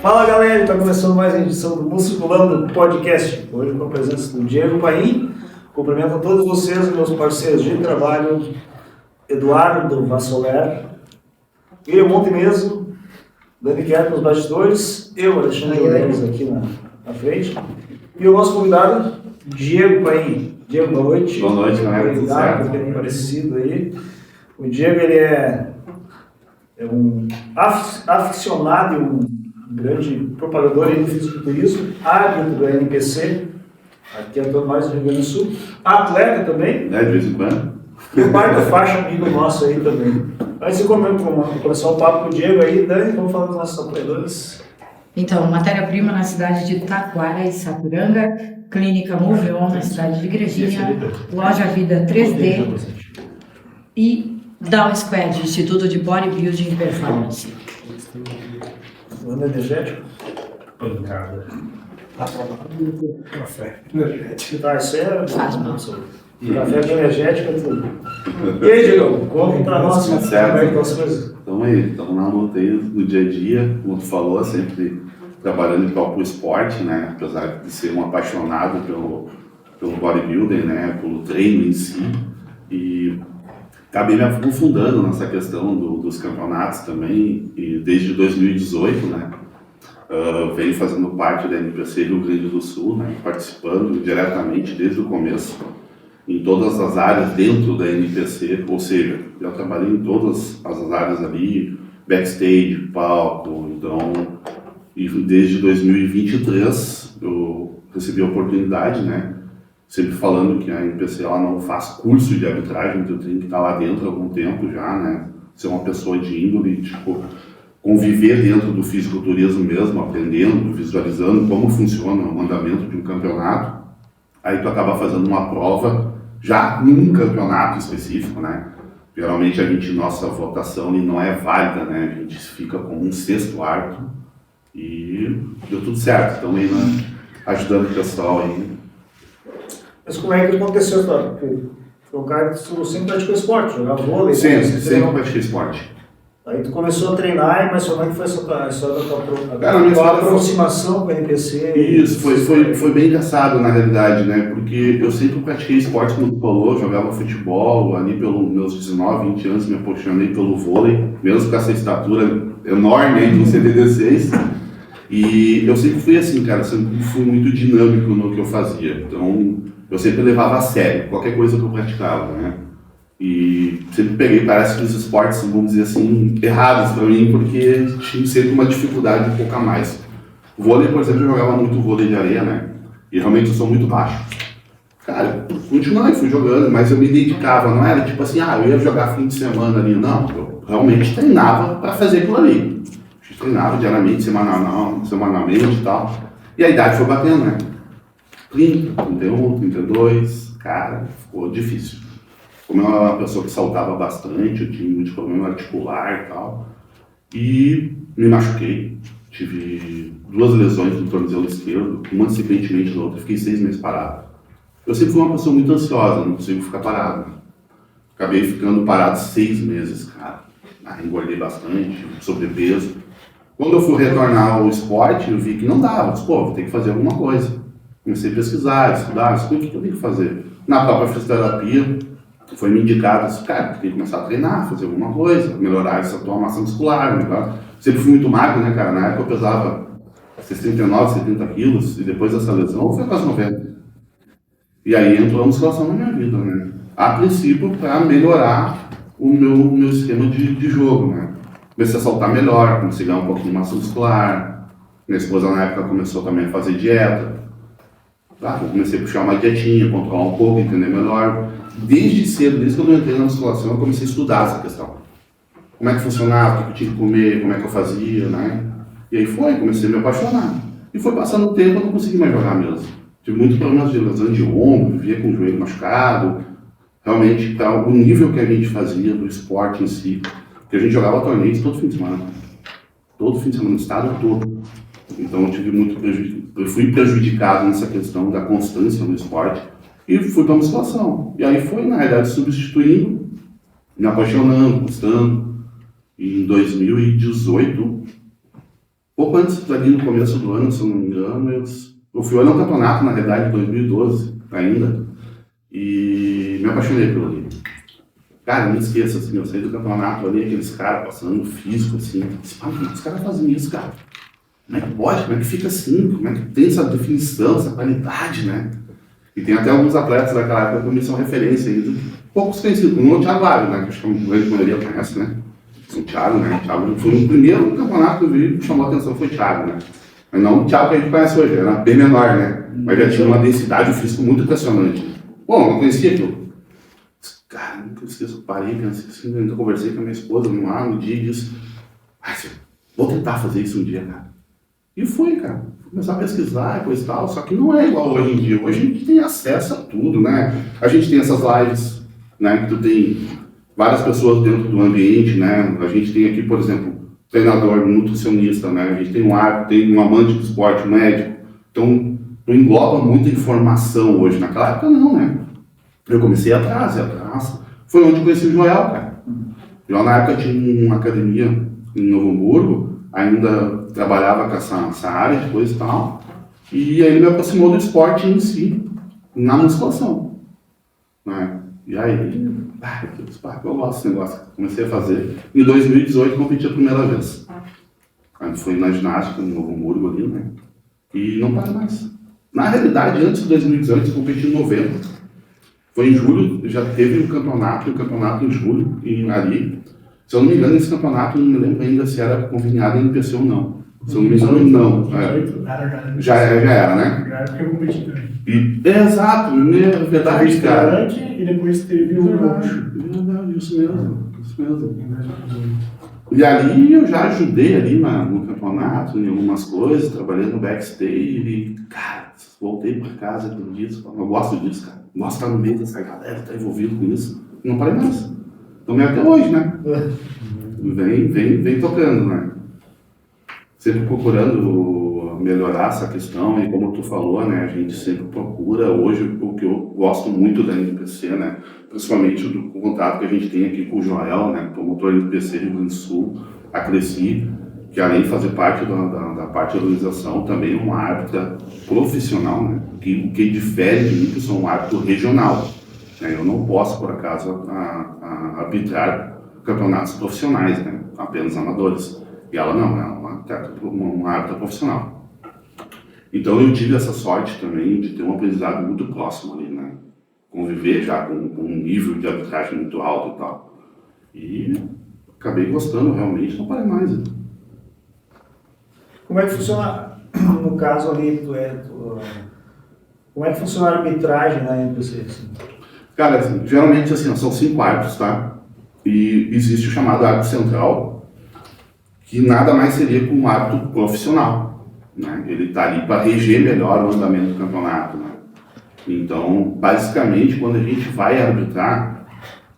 Fala galera, está começando mais uma edição do Musculando Podcast. Hoje com a presença do Diego Paim. Cumprimento a todos vocês, meus parceiros de trabalho, Eduardo Vassoler, Guilherme Montemeso, Dani Quer nos bastidores, eu, Alexandre Leves, aqui na frente, e o nosso convidado, Diego Paim. Diego, boa noite. Boa noite, galera. Tudo certo? Por ter aparecido aí. O Diego, ele é um aficionado e um grande propagador do fisiculturismo, árbitro da NPC, aqui atuando mais no Rio Grande do Sul, atleta também. De vez em quando. E o pai da faixa amigo nosso aí também. Antes de começar o papo com o Diego aí, Dani, vamos falar dos nossos apoiadores. Então, matéria-prima na cidade de Taquara e Sapiranga, Clínica Moveon na cidade de Igrejinha, Loja Vida 3D e Down Squad, Instituto de Bodybuilding e Performance. Ano energético? Pancada. Café energético. Tá, isso é... Faz mal. Café energético é tudo. E aí, Diego, conta pra nós como é que estão as coisas. Estamos aí, estamos na luta aí no dia a dia, como tu falou, sempre trabalhando em prol pro esporte, né? Apesar de ser um apaixonado pelo bodybuilding, né? Pelo treino em si. E acabei me aprofundando nessa questão dos campeonatos também, e desde 2018, né? Venho fazendo parte da NPC Rio Grande do Sul, né? Participando diretamente desde o começo, em todas as áreas dentro da NPC, ou seja, eu trabalhei em todas as áreas ali, backstage, palco, então, e desde 2023 eu recebi a oportunidade, né? Sempre falando que a NPC ela não faz curso de arbitragem, então eu tenho que estar lá dentro há algum tempo já, né? Ser uma pessoa de índole, tipo, conviver dentro do fisiculturismo mesmo, aprendendo, visualizando como funciona o andamento de um campeonato. Aí tu acaba fazendo uma prova já num campeonato específico, né? Geralmente nossa votação não é válida, né? A gente fica com um sexto árbitro e deu tudo certo. Estamos aí, né? Ajudando o pessoal aí. Mas como é que aconteceu, tá? Porque foi um cara que tu sempre praticou esporte, jogava vôlei. Sempre pratiquei esporte. Aí tu começou a treinar, mas como é que foi a história Cara, minha tua aproximação com a NPC? Isso, foi bem engraçado na realidade, né? Porque eu sempre pratiquei esporte, como tu falou, jogava futebol, ali pelos meus 19, 20 anos me apaixonei pelo vôlei, mesmo com essa estatura enorme aí de um CT16. E eu sempre fui assim, cara, sempre fui muito dinâmico no que eu fazia. Então, eu sempre levava a sério qualquer coisa que eu praticava, né? E sempre peguei, parece que os esportes, vamos dizer assim, errados para mim, porque tinha sempre uma dificuldade um pouco a mais. O vôlei, por exemplo, eu jogava muito vôlei de areia, né? E realmente eu sou muito baixo. Cara, continuei, fui jogando, mas eu me dedicava, não era tipo assim, eu ia jogar fim de semana ali, não. Eu realmente treinava para fazer aquilo ali. Eu treinava diariamente, semanalmente e tal. E a idade foi batendo, né? 30, 31, 32, cara, ficou difícil. Como eu era uma pessoa que saltava bastante, eu tinha muito problema articular e tal. E me machuquei. Tive 2 lesões no tornozelo esquerdo, uma sequentemente na outra, fiquei 6 meses parado. Eu sempre fui uma pessoa muito ansiosa, não consigo ficar parado. Acabei ficando parado 6 meses, cara. Engordei bastante, sobrepeso. Quando eu fui retornar ao esporte, eu vi que não dava. Disse, vou ter que fazer alguma coisa. Comecei a pesquisar, estudar, o que eu tenho que fazer? Na própria fisioterapia, foi me indicado, cara, tem que começar a treinar, fazer alguma coisa, melhorar essa tua massa muscular, melhorar. Sempre fui muito magro, né, cara? Na época eu pesava 69, 70 quilos, e depois dessa lesão eu fui quase 90. E aí entrou a musculação na minha vida, né? A princípio, para melhorar o meu esquema de jogo, né? Comecei a saltar melhor, comecei a ganhar um pouquinho de massa muscular. Minha esposa na época começou também a fazer dieta. Eu comecei a puxar uma dietinha, controlar um pouco, entender melhor. Desde cedo, desde que eu entrei na musculação, eu comecei a estudar essa questão. Como é que funcionava, o que eu tinha que comer, como é que eu fazia, né? E aí comecei a me apaixonar. E foi passando o tempo, eu não consegui mais jogar mesmo. Tive muitos problemas de lesão de ombro, vivia com o joelho machucado. Realmente, o nível que a gente fazia do esporte em si, que a gente jogava torneios todo fim de semana. Todo fim de semana, no estado todo. Então eu tive muito eu fui prejudicado nessa questão da constância no esporte. E fui para a musculação. E aí foi, na realidade, substituindo, me apaixonando, gostando. E em 2018, pouco antes dali, no começo do ano, se eu não me engano, eu fui olhar um campeonato, na realidade, em 2012 ainda, e me apaixonei pelo ali. Cara, não esqueça, assim, eu saí do campeonato ali, aqueles caras passando físico, assim, como é que os caras fazem isso, cara? Como é que pode? Como é que fica assim? Como é que tem essa definição, essa qualidade, né? E tem até alguns atletas daquela época que me são referência ainda, poucos conhecidos, como o Thiago Vale, né? Que acho que a grande maioria conhece, né? O Thiago, né? O Thiago foi o primeiro campeonato que eu vi que chamou a atenção, foi o Thiago, né? Mas não o Thiago que a gente conhece hoje, era bem menor, né? Mas já tinha uma densidade física muito impressionante. Bom, eu não conhecia aquilo. Cara, nunca esqueço, parei, pensei assim, ainda conversei com a minha esposa no dia e disse, vou tentar fazer isso um dia, cara. E fui, cara. Fui começar a pesquisar e coisa e tal, só que não é igual hoje em dia. Hoje a gente tem acesso a tudo, né? A gente tem essas lives, né? Que tu tem várias pessoas dentro do ambiente, né? A gente tem aqui, por exemplo, treinador, nutricionista, né? A gente tem um árbitro, tem um amante do esporte, um médico. Então, engloba muita informação hoje. Naquela época não, né? Eu comecei atrás. Foi onde eu conheci o Joel, cara. Eu na época tinha uma academia em Novo Hamburgo, ainda trabalhava com essa área de coisa e tal. E aí ele me aproximou do esporte em si, na musculação, né? E aí, eu gosto desse negócio. Comecei a fazer. Em 2018 competi a primeira vez. Aí foi na ginástica, em Novo Hamburgo ali, né? E não parei mais. Na realidade, antes de 2018, eu competi em novembro. Foi em julho, já teve um campeonato em julho, ali. Se eu não me engano, esse campeonato, não me lembro ainda se era conveniado em NPC ou não. Se eu não me engano, não. Já era, né? Já era porque eu competi também. Exato, é verdade, cara. E depois teve o Gaúcho. Verdade, isso mesmo. E ali eu já ajudei ali no campeonato, em algumas coisas, trabalhei no backstage e, cara, voltei pra casa aquele dia, eu gosto disso, cara. Gosto de estar no meio dessa galera, estar envolvido com isso. Não parei mais. Então até hoje, né? Vem tocando, né? Sempre procurando melhorar essa questão e como tu falou, né? A gente sempre procura hoje o que eu gosto muito da NPC, né? Principalmente do contato que a gente tem aqui com o Joel, né? Promotor NPC Rio Grande do Sul, a Cresci, que além de fazer parte da parte da organização, também é um árbitro profissional, né? O que difere de mim que eu sou um árbitro regional. Né? Eu não posso, por acaso, arbitrar campeonatos profissionais, né? Apenas amadores. E ela não, ela é uma árbitra profissional. Então eu tive essa sorte também de ter um aprendizado muito próximo ali, né? Conviver já com um nível de arbitragem muito alto e tal. E acabei gostando realmente, não parei mais. Como é que funciona, no caso ali, como é que funciona a arbitragem na NPC? Assim? Cara, assim, geralmente assim, são 5 árbitros, tá? E existe o chamado árbitro central, que nada mais seria que um árbitro profissional, né? Ele está ali para reger melhor o andamento do campeonato, né? Então, basicamente, quando a gente vai arbitrar,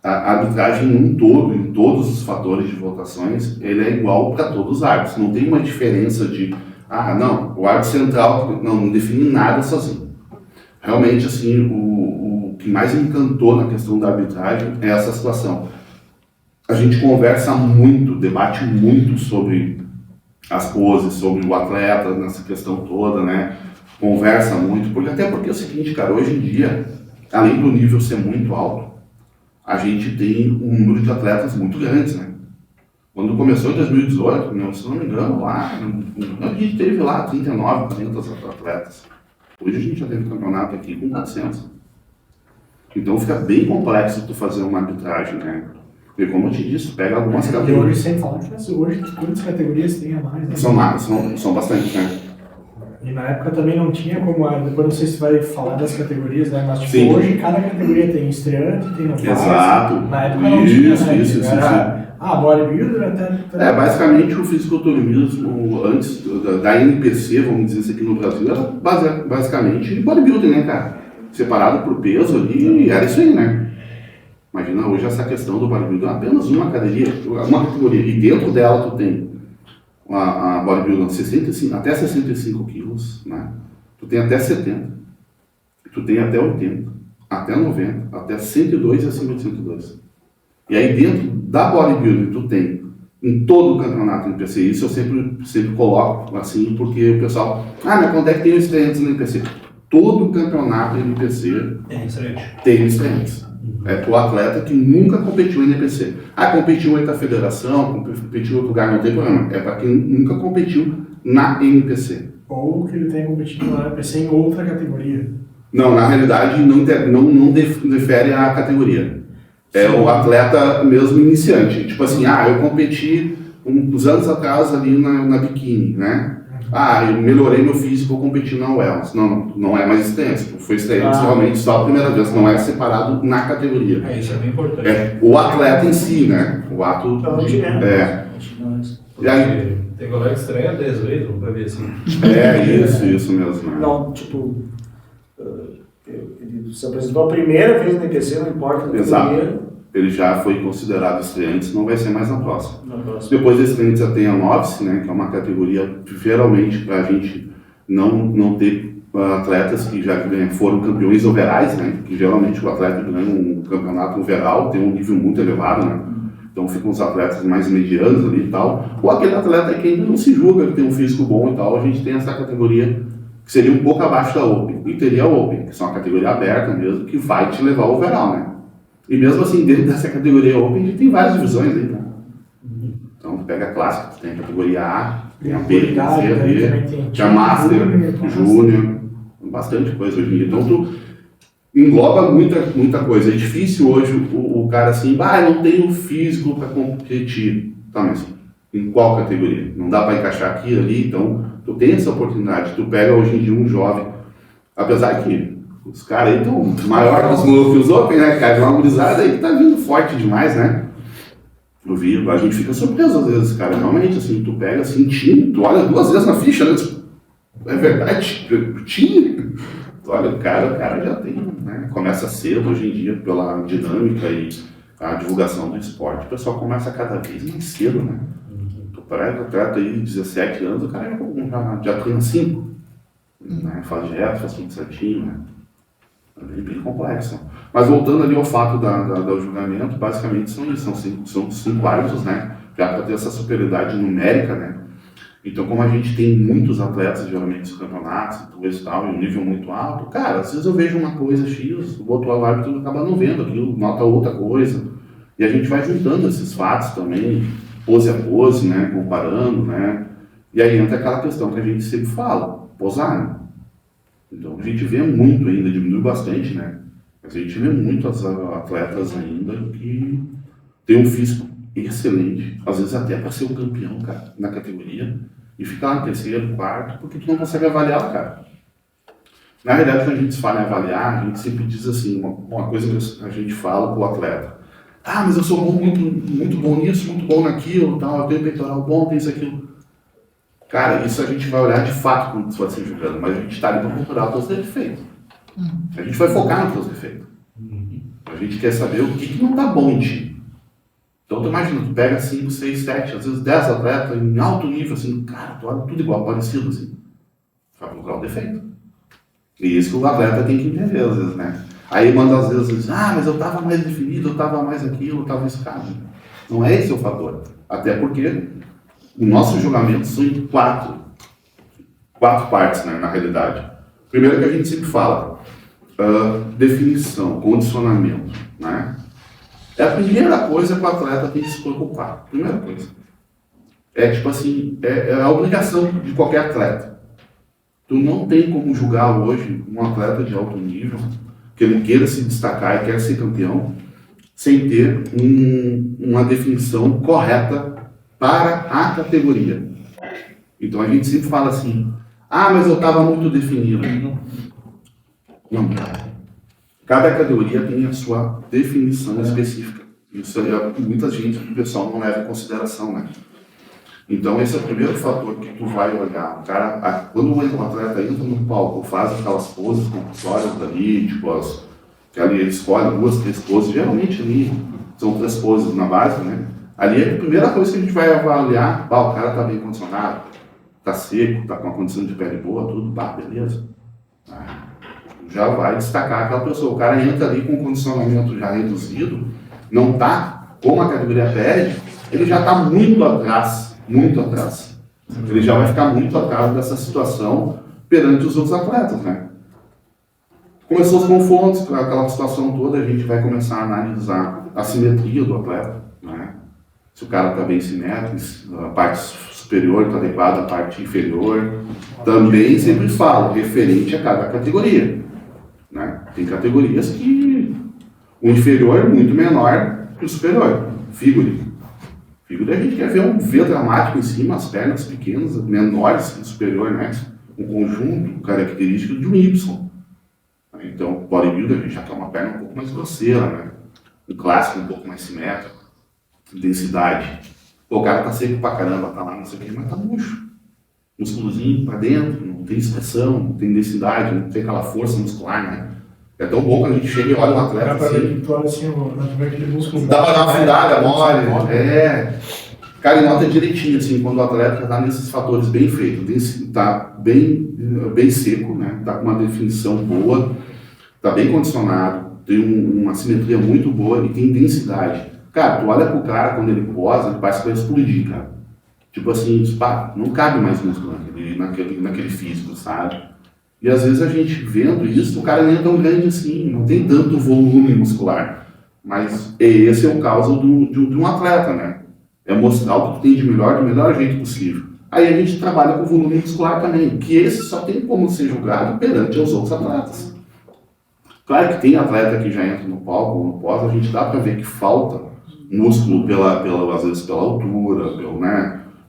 a arbitragem num todo, em todos os fatores de votações, ele é igual para todos os árbitros. Não tem uma diferença de, não, o árbitro central não define nada sozinho. Realmente, assim, o que mais me encantou na questão da arbitragem é essa situação. A gente conversa muito, debate muito sobre as poses, sobre o atleta, nessa questão toda, né? Conversa muito, porque é o seguinte, cara, hoje em dia, além do nível ser muito alto, a gente tem um número de atletas muito grandes, né? Quando começou em 2018, se não me engano, a gente teve lá 39, 40 atletas. Hoje a gente já teve um campeonato aqui com 400. Então fica bem complexo tu fazer uma arbitragem, né? Porque como eu te disse, pega algumas categorias. Hoje sem falar que hoje quantas categorias tem a mais? Né? São bastante, né? E na época também não tinha como, depois não sei se vai falar das categorias, né? Mas tipo, Sim. hoje cada categoria tem estreante, tem novato. Exato. Na época não tinha, né? Isso. Bodybuilder até... Basicamente o fisiculturismo antes da NPC, vamos dizer isso aqui no Brasil, era basicamente bodybuilding, né, cara? Separado por peso ali, e era isso aí, né? Imagina hoje essa questão do bodybuilding, apenas uma categoria, e dentro dela tu tem a bodybuilding até 65 quilos, né? Tu tem até 70, tu tem até 80, até 90, até 102 e acima de 102. E aí dentro da bodybuilding tu tem em todo o campeonato NPC. Isso eu sempre coloco assim, porque o pessoal, mas quando é que tem os estreantes no NPC? Todo campeonato NPC tem estreantes. É pro atleta que nunca competiu em NPC. Competiu em outra federação, competiu em outro lugar, não tem problema. É para quem nunca competiu na NPC. Ou que ele tenha competido na NPC em outra categoria. Não, na realidade não difere a categoria. É o atleta mesmo iniciante. Tipo assim, eu competi uns anos atrás ali na biquíni, né? Eu melhorei meu físico, eu competi na Wells. Não é mais extenso. Foi extenso realmente só a primeira vez, não é separado na categoria. Isso é bem importante. É o atleta em si, né? O ato. E aí, tem colega que estreia 10 vezes, pra ver assim. Isso mesmo. Né? Não, tipo, ele se apresentou a primeira vez no NPC, não importa a categoria. Ele já foi considerado estreante, não vai ser mais na próxima. Depois da estreante já tem a Novice, né, que é uma categoria, geralmente, para a gente não ter atletas que já foram campeões overais, né, que geralmente o atleta ganha um campeonato overall, tem um nível muito elevado, né, então ficam os atletas mais medianos ali e tal, ou aquele atleta que ainda não se julga, que tem um físico bom e tal, a gente tem essa categoria que seria um pouco abaixo da Open, e teria a Open, que é uma categoria aberta mesmo, que vai te levar ao overall, né. E mesmo assim, dentro dessa categoria Open, a gente tem várias divisões aí, né? Então, tu pega a clássica, tu tem a categoria A, tem a B, tem a C, a B, tem a Master, Júnior, bastante coisa hoje em dia. Então, tu engloba muita coisa. É difícil hoje o cara assim, eu não tenho físico para competir. Tá, mas em qual categoria? Não dá para encaixar aqui, ali, então tu tem essa oportunidade. Tu pega hoje em dia um jovem, apesar que os caras aí estão maiores que os Open, né, cara? De uma gurizada aí que tá vindo forte demais, né? A gente fica surpreso às vezes, cara. Realmente, assim, tu pega assim, time, tu olha 2 vezes na ficha, né? É verdade, time. Tu olha o cara já tem, né? Começa cedo hoje em dia pela dinâmica e a divulgação do esporte. O pessoal começa cada vez mais cedo, né? Tu pega o atleta aí de 17 anos, o cara já treina 5. Né? Faz direto, faz tudo certinho, né? É bem complexo. Mas voltando ali ao fato do julgamento, basicamente são isso, são 5 árbitros, né? Já para ter essa superioridade numérica, né? Então, como a gente tem muitos atletas, geralmente, nos campeonatos, e tal, em um nível muito alto, cara, às vezes eu vejo uma coisa X, o outro árbitro acaba não vendo aquilo, nota outra coisa. E a gente vai juntando esses fatos também, pose a pose, né? Comparando, né? E aí entra aquela questão que a gente sempre fala, posar, né? Então a gente vê muito ainda, diminui bastante, né? Mas a gente vê muitos atletas ainda que tem um físico excelente, às vezes até para ser o campeão, cara, na categoria, e ficar em terceiro, quarto, porque tu não consegue avaliar o cara. Na verdade, quando a gente fala em avaliar, a gente sempre diz assim, uma coisa que a gente fala pro atleta. Mas eu sou muito bom nisso, muito bom naquilo, tal, eu tenho peitoral bom, tenho isso, aquilo. Cara, isso a gente vai olhar de fato quando você vai se julgando, mas a gente está ali para procurar os teus defeitos. A gente vai focar nos teus defeitos. A gente quer saber o que não está bom em ti. Então, tu imagina, tu pega 5, 6, 7, às vezes 10 atletas em alto nível, assim, cara, tu olha tudo igual, parecido, assim. Vai procurar o defeito. E isso que o atleta tem que entender, às vezes, né? Aí manda às vezes, mas eu estava mais definido, eu estava mais aquilo, eu estava esse cara. Não é esse o fator. Até porque o nosso julgamento são em 4 partes, né, na realidade. Primeiro que a gente sempre fala, definição, condicionamento, né? É a primeira coisa que o atleta tem que se preocupar. Primeira coisa. É tipo assim, é a obrigação de qualquer atleta. Tu não tem como julgar hoje um atleta de alto nível, que ele queira se destacar e queira ser campeão, sem ter uma definição correta para a categoria. Então a gente sempre fala assim, mas eu estava muito definido. Não, cada categoria tem a sua definição específica. Isso aí, muita gente, o pessoal não leva em consideração, né? Então esse é o primeiro fator que tu vai olhar. O cara, quando o atleta entra no palco, faz aquelas poses compulsórias ali, tipo, ali ele escolhe 2, 3 poses, geralmente ali são 3 poses na base, né? Ali é a primeira coisa que a gente vai avaliar, o cara tá bem condicionado, tá seco, tá com uma condição de pele boa, tudo, beleza. Já vai destacar aquela pessoa. O cara entra ali com um condicionamento já reduzido, não tá como a categoria pede, ele já está muito atrás, muito atrás. Ele já vai ficar muito atrás dessa situação perante os outros atletas, né? Começou os confrontos, aquela situação toda, a gente vai começar a analisar a simetria do atleta, né? Se o cara está bem simétrico, a parte superior está adequada, a parte inferior. Também sempre falo, referente a cada categoria, né? Tem categorias que o inferior é muito menor que o superior. Figure a gente quer ver um V dramático em cima, as pernas pequenas, menores que o superior, né? Um conjunto característico de um Y. Então, bodybuilder, a gente já quer uma perna um pouco mais grosseira, né? Um clássico um pouco mais simétrico, densidade. Pô, o cara tá seco pra caramba, tá lá, não sei o que, mas tá murcho. Músculozinho pra dentro, não tem expressão, não tem densidade, não tem aquela força muscular, né? É tão bom quando a gente chega e olha um atleta Dá pra ver assim. que tu olha assim, dá pra ver aquele músculo. Dá pra dar uma fundada, mole. Cara, e nota direitinho, assim, quando o atleta tá nesses fatores bem feitos, tá bem seco, né? Tá com uma definição boa, tá bem condicionado, tem uma simetria muito boa e tem densidade. Cara, tu olha pro cara quando ele posa, ele parece que vai explodir, cara. Tipo assim, pá, não cabe mais músculo naquele físico, sabe? E às vezes a gente vendo isso, o cara nem é tão grande assim, não tem tanto volume muscular. Mas esse é o caso de um atleta, né? É mostrar o que tu tem de melhor, do melhor jeito possível. Aí a gente trabalha com volume muscular também, que esse só tem como ser julgado perante os outros atletas. Claro que tem atleta que já entra no palco ou no pós, a gente dá para ver que falta músculo às vezes pela altura,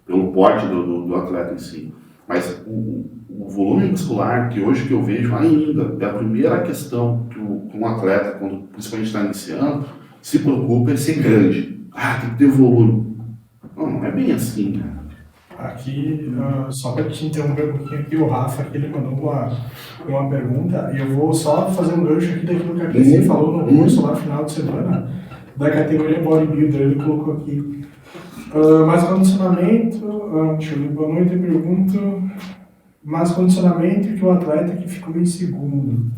pelo porte do atleta em si. Mas o volume muscular, que hoje que eu vejo ainda, é a primeira questão que um atleta, quando principalmente está iniciando, se preocupa é ser grande. Tem que ter volume. Não é bem assim, né? Aqui, só para te interromper um pouquinho aqui, o Rafa aqui, ele mandou uma pergunta, e eu vou só fazer um gancho aqui daquilo que a Cris falou no curso lá no final de semana, da categoria bodybuilder, ele colocou aqui. Mais condicionamento, deixa eu ver, boa noite, eu pergunto, mais condicionamento que o atleta que ficou em segundo.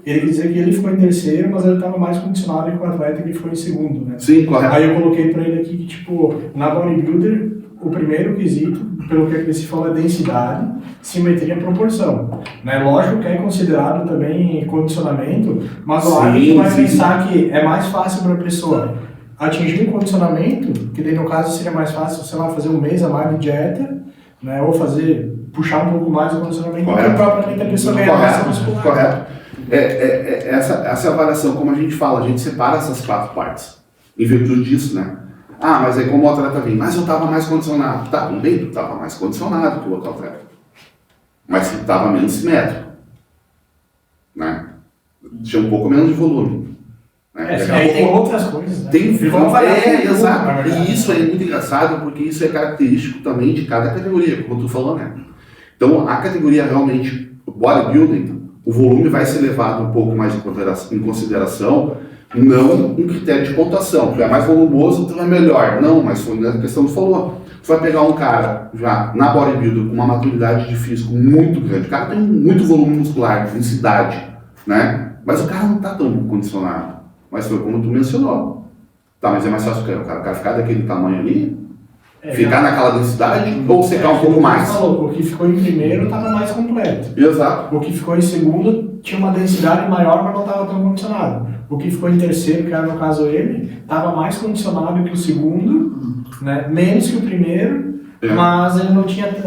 Ele quer dizer que ele ficou em terceiro, mas ele estava mais condicionado que o atleta que ficou em segundo, né? Sim, correto. Aí eu coloquei para ele aqui que, tipo, na bodybuilder, o primeiro quesito, pelo que a Cris falou, é densidade, simetria e proporção. Né? Lógico que é considerado também condicionamento, mas o árbitro vai pensar que é mais fácil para a pessoa atingir um condicionamento, que daí no caso seria mais fácil, sei lá, fazer um mês a mais de dieta, né? Ou puxar um pouco mais o condicionamento, do que propriamente a pessoa ganhar massa muscular. Correto. Essa avaliação, como a gente fala, a gente separa essas 4 partes, em virtude disso, né? Mas aí como o atleta vem, mas eu estava mais condicionado. Tá, tudo bem, tu estava mais condicionado que o outro atleta. Mas tu estava menos simétrico. Né? Tinha um pouco menos de volume. Né? Tem outras coisas, né? Exato. E isso é muito engraçado, porque isso é característico também de cada categoria, como tu falou, né? Então, a categoria realmente bodybuilding, o volume vai ser levado um pouco mais em consideração, não um critério de pontuação. Tu é mais volumoso, tu é melhor. Não, mas foi na questão que tu falou. Tu vai pegar um cara já na bodybuilder com uma maturidade de físico muito grande. O cara tem muito volume muscular, densidade, né? Mas o cara não tá tão condicionado. Mas foi como tu mencionou. Tá, mas é mais fácil o cara ficar daquele tamanho ali, ficar naquela densidade ou secar um pouco mais. Falou, o que ficou em primeiro estava mais completo. Exato. O que ficou em segundo tinha uma densidade maior, mas não estava tão condicionado. O que ficou em terceiro, que era no caso ele, estava mais condicionado que o segundo, né? Menos que o primeiro, mas ele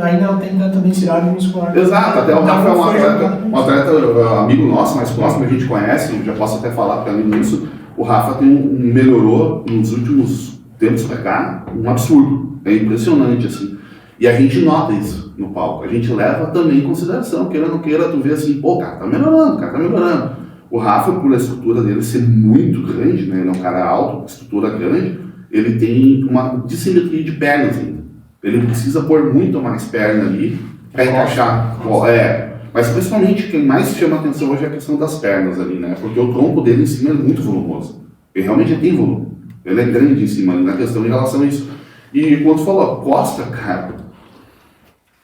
ainda não tem tanta densidade muscular. Exato, até o Rafa é um atleta amigo nosso, mais próximo, a gente conhece, eu já posso até falar para mim nisso. O Rafa melhorou nos últimos tempos para cá, um absurdo, é impressionante assim. E a gente nota isso no palco, a gente leva também em consideração, queira ou não queira, tu vê assim, pô, o cara tá melhorando. O Rafa, por a estrutura dele ser muito grande, né, ele é um cara alto, estrutura grande, ele tem uma dissimetria de pernas ainda. Ele precisa pôr muito mais perna ali para encaixar. Mas principalmente quem mais chama atenção hoje é a questão das pernas ali, né? Porque o tronco dele em cima é muito volumoso. Ele realmente tem volume. Ele é grande em cima ali na questão em relação a isso. E quando falou costa, cara,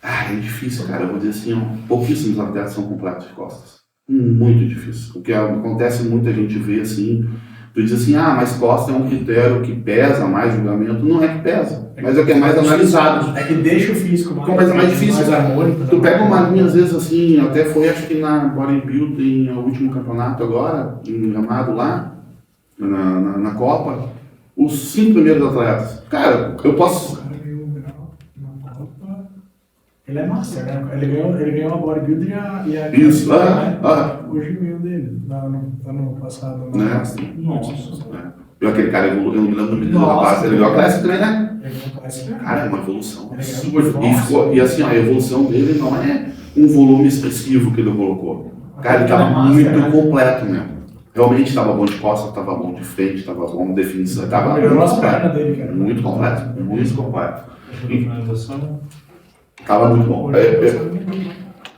é difícil, cara. Eu vou dizer assim, pouquíssimos atletas são completos de costas. Muito difícil. O que acontece, muita gente vê assim, Tu diz assim, mas costa é um critério que pesa mais julgamento. Não é que pesa, mas é que é mais analisado. É que deixa o físico mais difícil. mais harmônico. Tu pega uma linha, às vezes, assim, até foi, acho que na bodybuilding, no último campeonato agora, em Gramado lá, na Copa, os 5 primeiros atletas. Cara, eu posso... O cara ganhou na Copa. Ele é master, né? Ele ganhou a bodybuilder e a Isso, hoje ganhou dele, ano passado. Né? Nossa. E aquele cara, eu não me lembro do menino da base, ele ganhou a classe também, né? Ele ganhou a classe. Cara, é uma evolução. Ele E assim, a evolução dele não é um volume expressivo que ele colocou. Cara, ele estava muito completo mesmo. Realmente estava bom de costas, estava bom de frente, estava bom de definição. Estava melhorou as pernas dele, cara. Muito completo, muito completo. Finalização. Estava muito bom.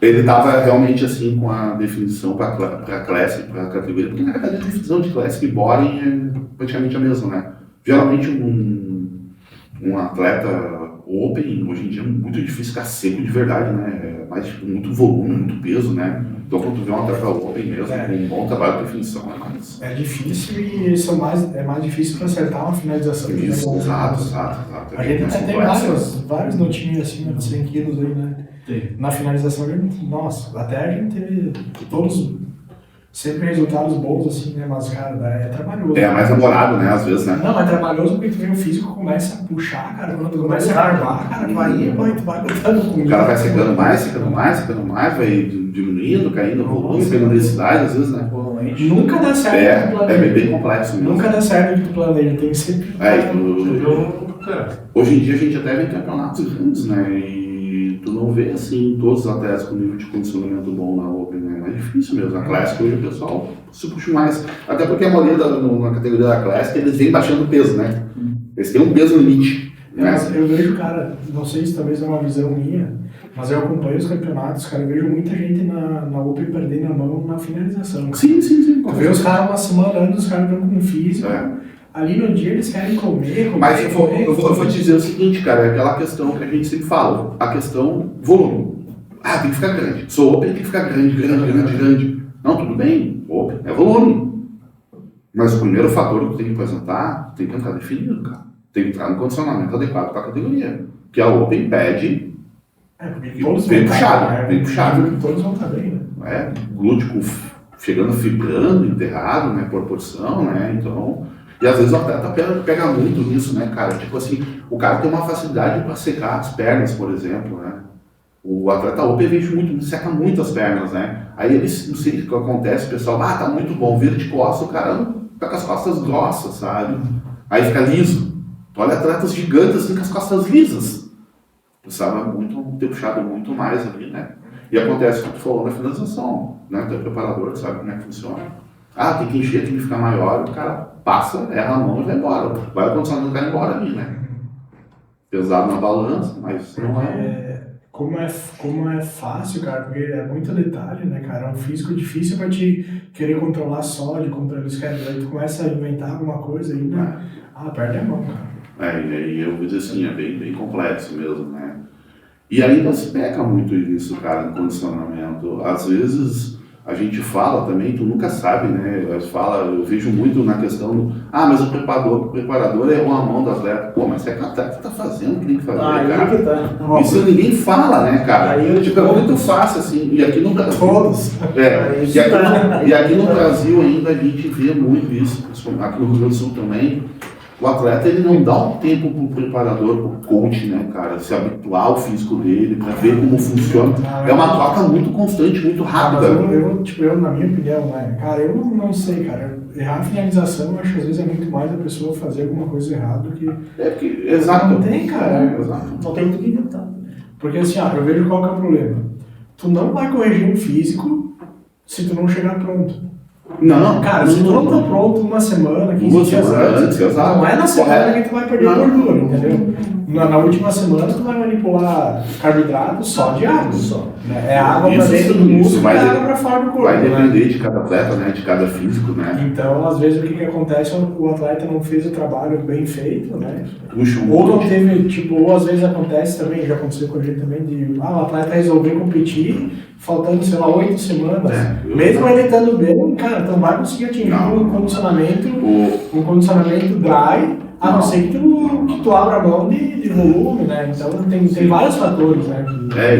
Ele estava realmente assim com a definição para a classe, para a categoria, porque na verdade a definição de classe e body é praticamente a mesma, né? Geralmente um atleta open, hoje em dia é muito difícil ficar seco de verdade, né? É mais tipo, muito volume, muito peso, né? Então quando tu vê um atleta open mesmo, com um bom trabalho de definição, é mais... É difícil e é mais difícil para acertar uma finalização. Isso, exato. A gente até tem vários no time acima de 100 quilos aí, né? Sim. Na finalização, nossa, até a gente teve todos sempre resultados bons, assim, né? Mas, cara, é trabalhoso. É mais demorado, né? Às vezes, né? Não, é trabalhoso porque tu vê o físico começa a puxar, cara. Quando tu começa a armar, cara, tu vai botando comida. O cara vai secando mais, vai diminuindo, caindo o volume, pela densidade, às vezes, né? Nunca dá certo o que tu planeja. É bem complexo mesmo. Nunca dá certo o que tu planeja, tem que sempre... Hoje em dia a gente até vê campeonatos grandes, né? E tu não vê, assim, todos os atletas com nível de condicionamento bom na Open, né? É mais difícil mesmo. A Classic hoje o pessoal se puxa mais. Até porque a maioria na categoria da Classic eles vêm baixando peso, né? Eles têm um peso limite. Né? Eu vejo, cara, não sei se talvez é uma visão minha, mas eu acompanho os campeonatos, cara, eu vejo muita gente na Open perdendo a mão na finalização. Sim. Tu vê os caras uma semana antes, os caras estão com físico. Ali no dia eles querem comer. Mas eu vou te dizer o seguinte, cara, é aquela questão que a gente sempre fala, a questão volume. Tem que ficar grande. Sou Open, tem que ficar grande. Não, tudo bem, Open é volume. Mas o primeiro fator que tu tem que apresentar, tem que entrar definido, cara. Tem que entrar no condicionamento adequado para a categoria. Que a Open pede bem puxado. Todos vão estar bem, né? Glúteo chegando fibrando, enterrado, né, por porção, né, então... E às vezes o atleta pega muito nisso, né, cara? Tipo assim, o cara tem uma facilidade para secar as pernas, por exemplo, né? O atleta Open seca muito as pernas, né? Aí eles, não sei o que acontece, o pessoal, tá muito bom, vira de costas, o cara tá com as costas grossas, sabe? Aí fica liso. Tu olha atletas gigantes assim com as costas lisas. Precisava ter puxado muito mais ali, né? E acontece o que tu falou na finalização, né? Tu é preparador, tu sabe como é que funciona. Tem que encher, tem que ficar maior, o cara passa, erra a mão e vai embora. Vai o condicionamento do cara embora ali, né? Pesado na balança, mas não é... Como é fácil, cara, porque é muito detalhe, né, cara? É um físico difícil pra te querer controlar sódio, controlar os caras. Aí tu começa a inventar alguma coisa e perde a mão, cara. E aí eu vou dizer assim, é bem complexo mesmo, né? E ainda se peca muito nisso, cara, no condicionamento. Às vezes a gente fala também, tu nunca sabe, né? Eu vejo muito na questão do, mas o preparador é uma mão do atleta. Pô, mas é que o atleta tá fazendo o que tem que fazer, cara. Que tá. Isso ninguém fala, né, cara? É muito fácil, assim, e aqui no Brasil... Todos. E aqui no Brasil ainda a gente vê muito isso, aqui no Rio Grande do Sul também. O atleta, ele não dá um tempo pro preparador, pro coach, né, cara, se habituar ao físico dele, pra ver como funciona. É uma troca muito constante, muito rápida. Eu, na minha opinião, né, cara, eu não sei, cara, errar a finalização, eu acho que às vezes é muito mais a pessoa fazer alguma coisa errada do que... Exato. Não tem, cara. Exato. Não tem muito o que inventar. Porque assim, eu vejo qual que é o problema. Tu não vai corrigir um físico se tu não chegar pronto. Não, cara, se tu não tá pronto uma semana, 15 dias antes, não é na semana que tu vai perder gordura, entendeu? Na última semana tu vai manipular carboidrato só de água. Né? É água pra dentro do músculo e água pra fora do corpo. Vai depender de cada atleta, né? De cada físico, né? Então, às vezes, o que acontece, o atleta não fez o trabalho bem feito, né? Puxa ou não teve, ou às vezes acontece também, já aconteceu com a gente também, o atleta resolveu competir, faltando, sei lá, 8 semanas. Eu- Mesmo ele estando bem, cara, então vai conseguir atingir um condicionamento dry, a não ser que tu abra mão de volume, né? Então tem vários fatores, né?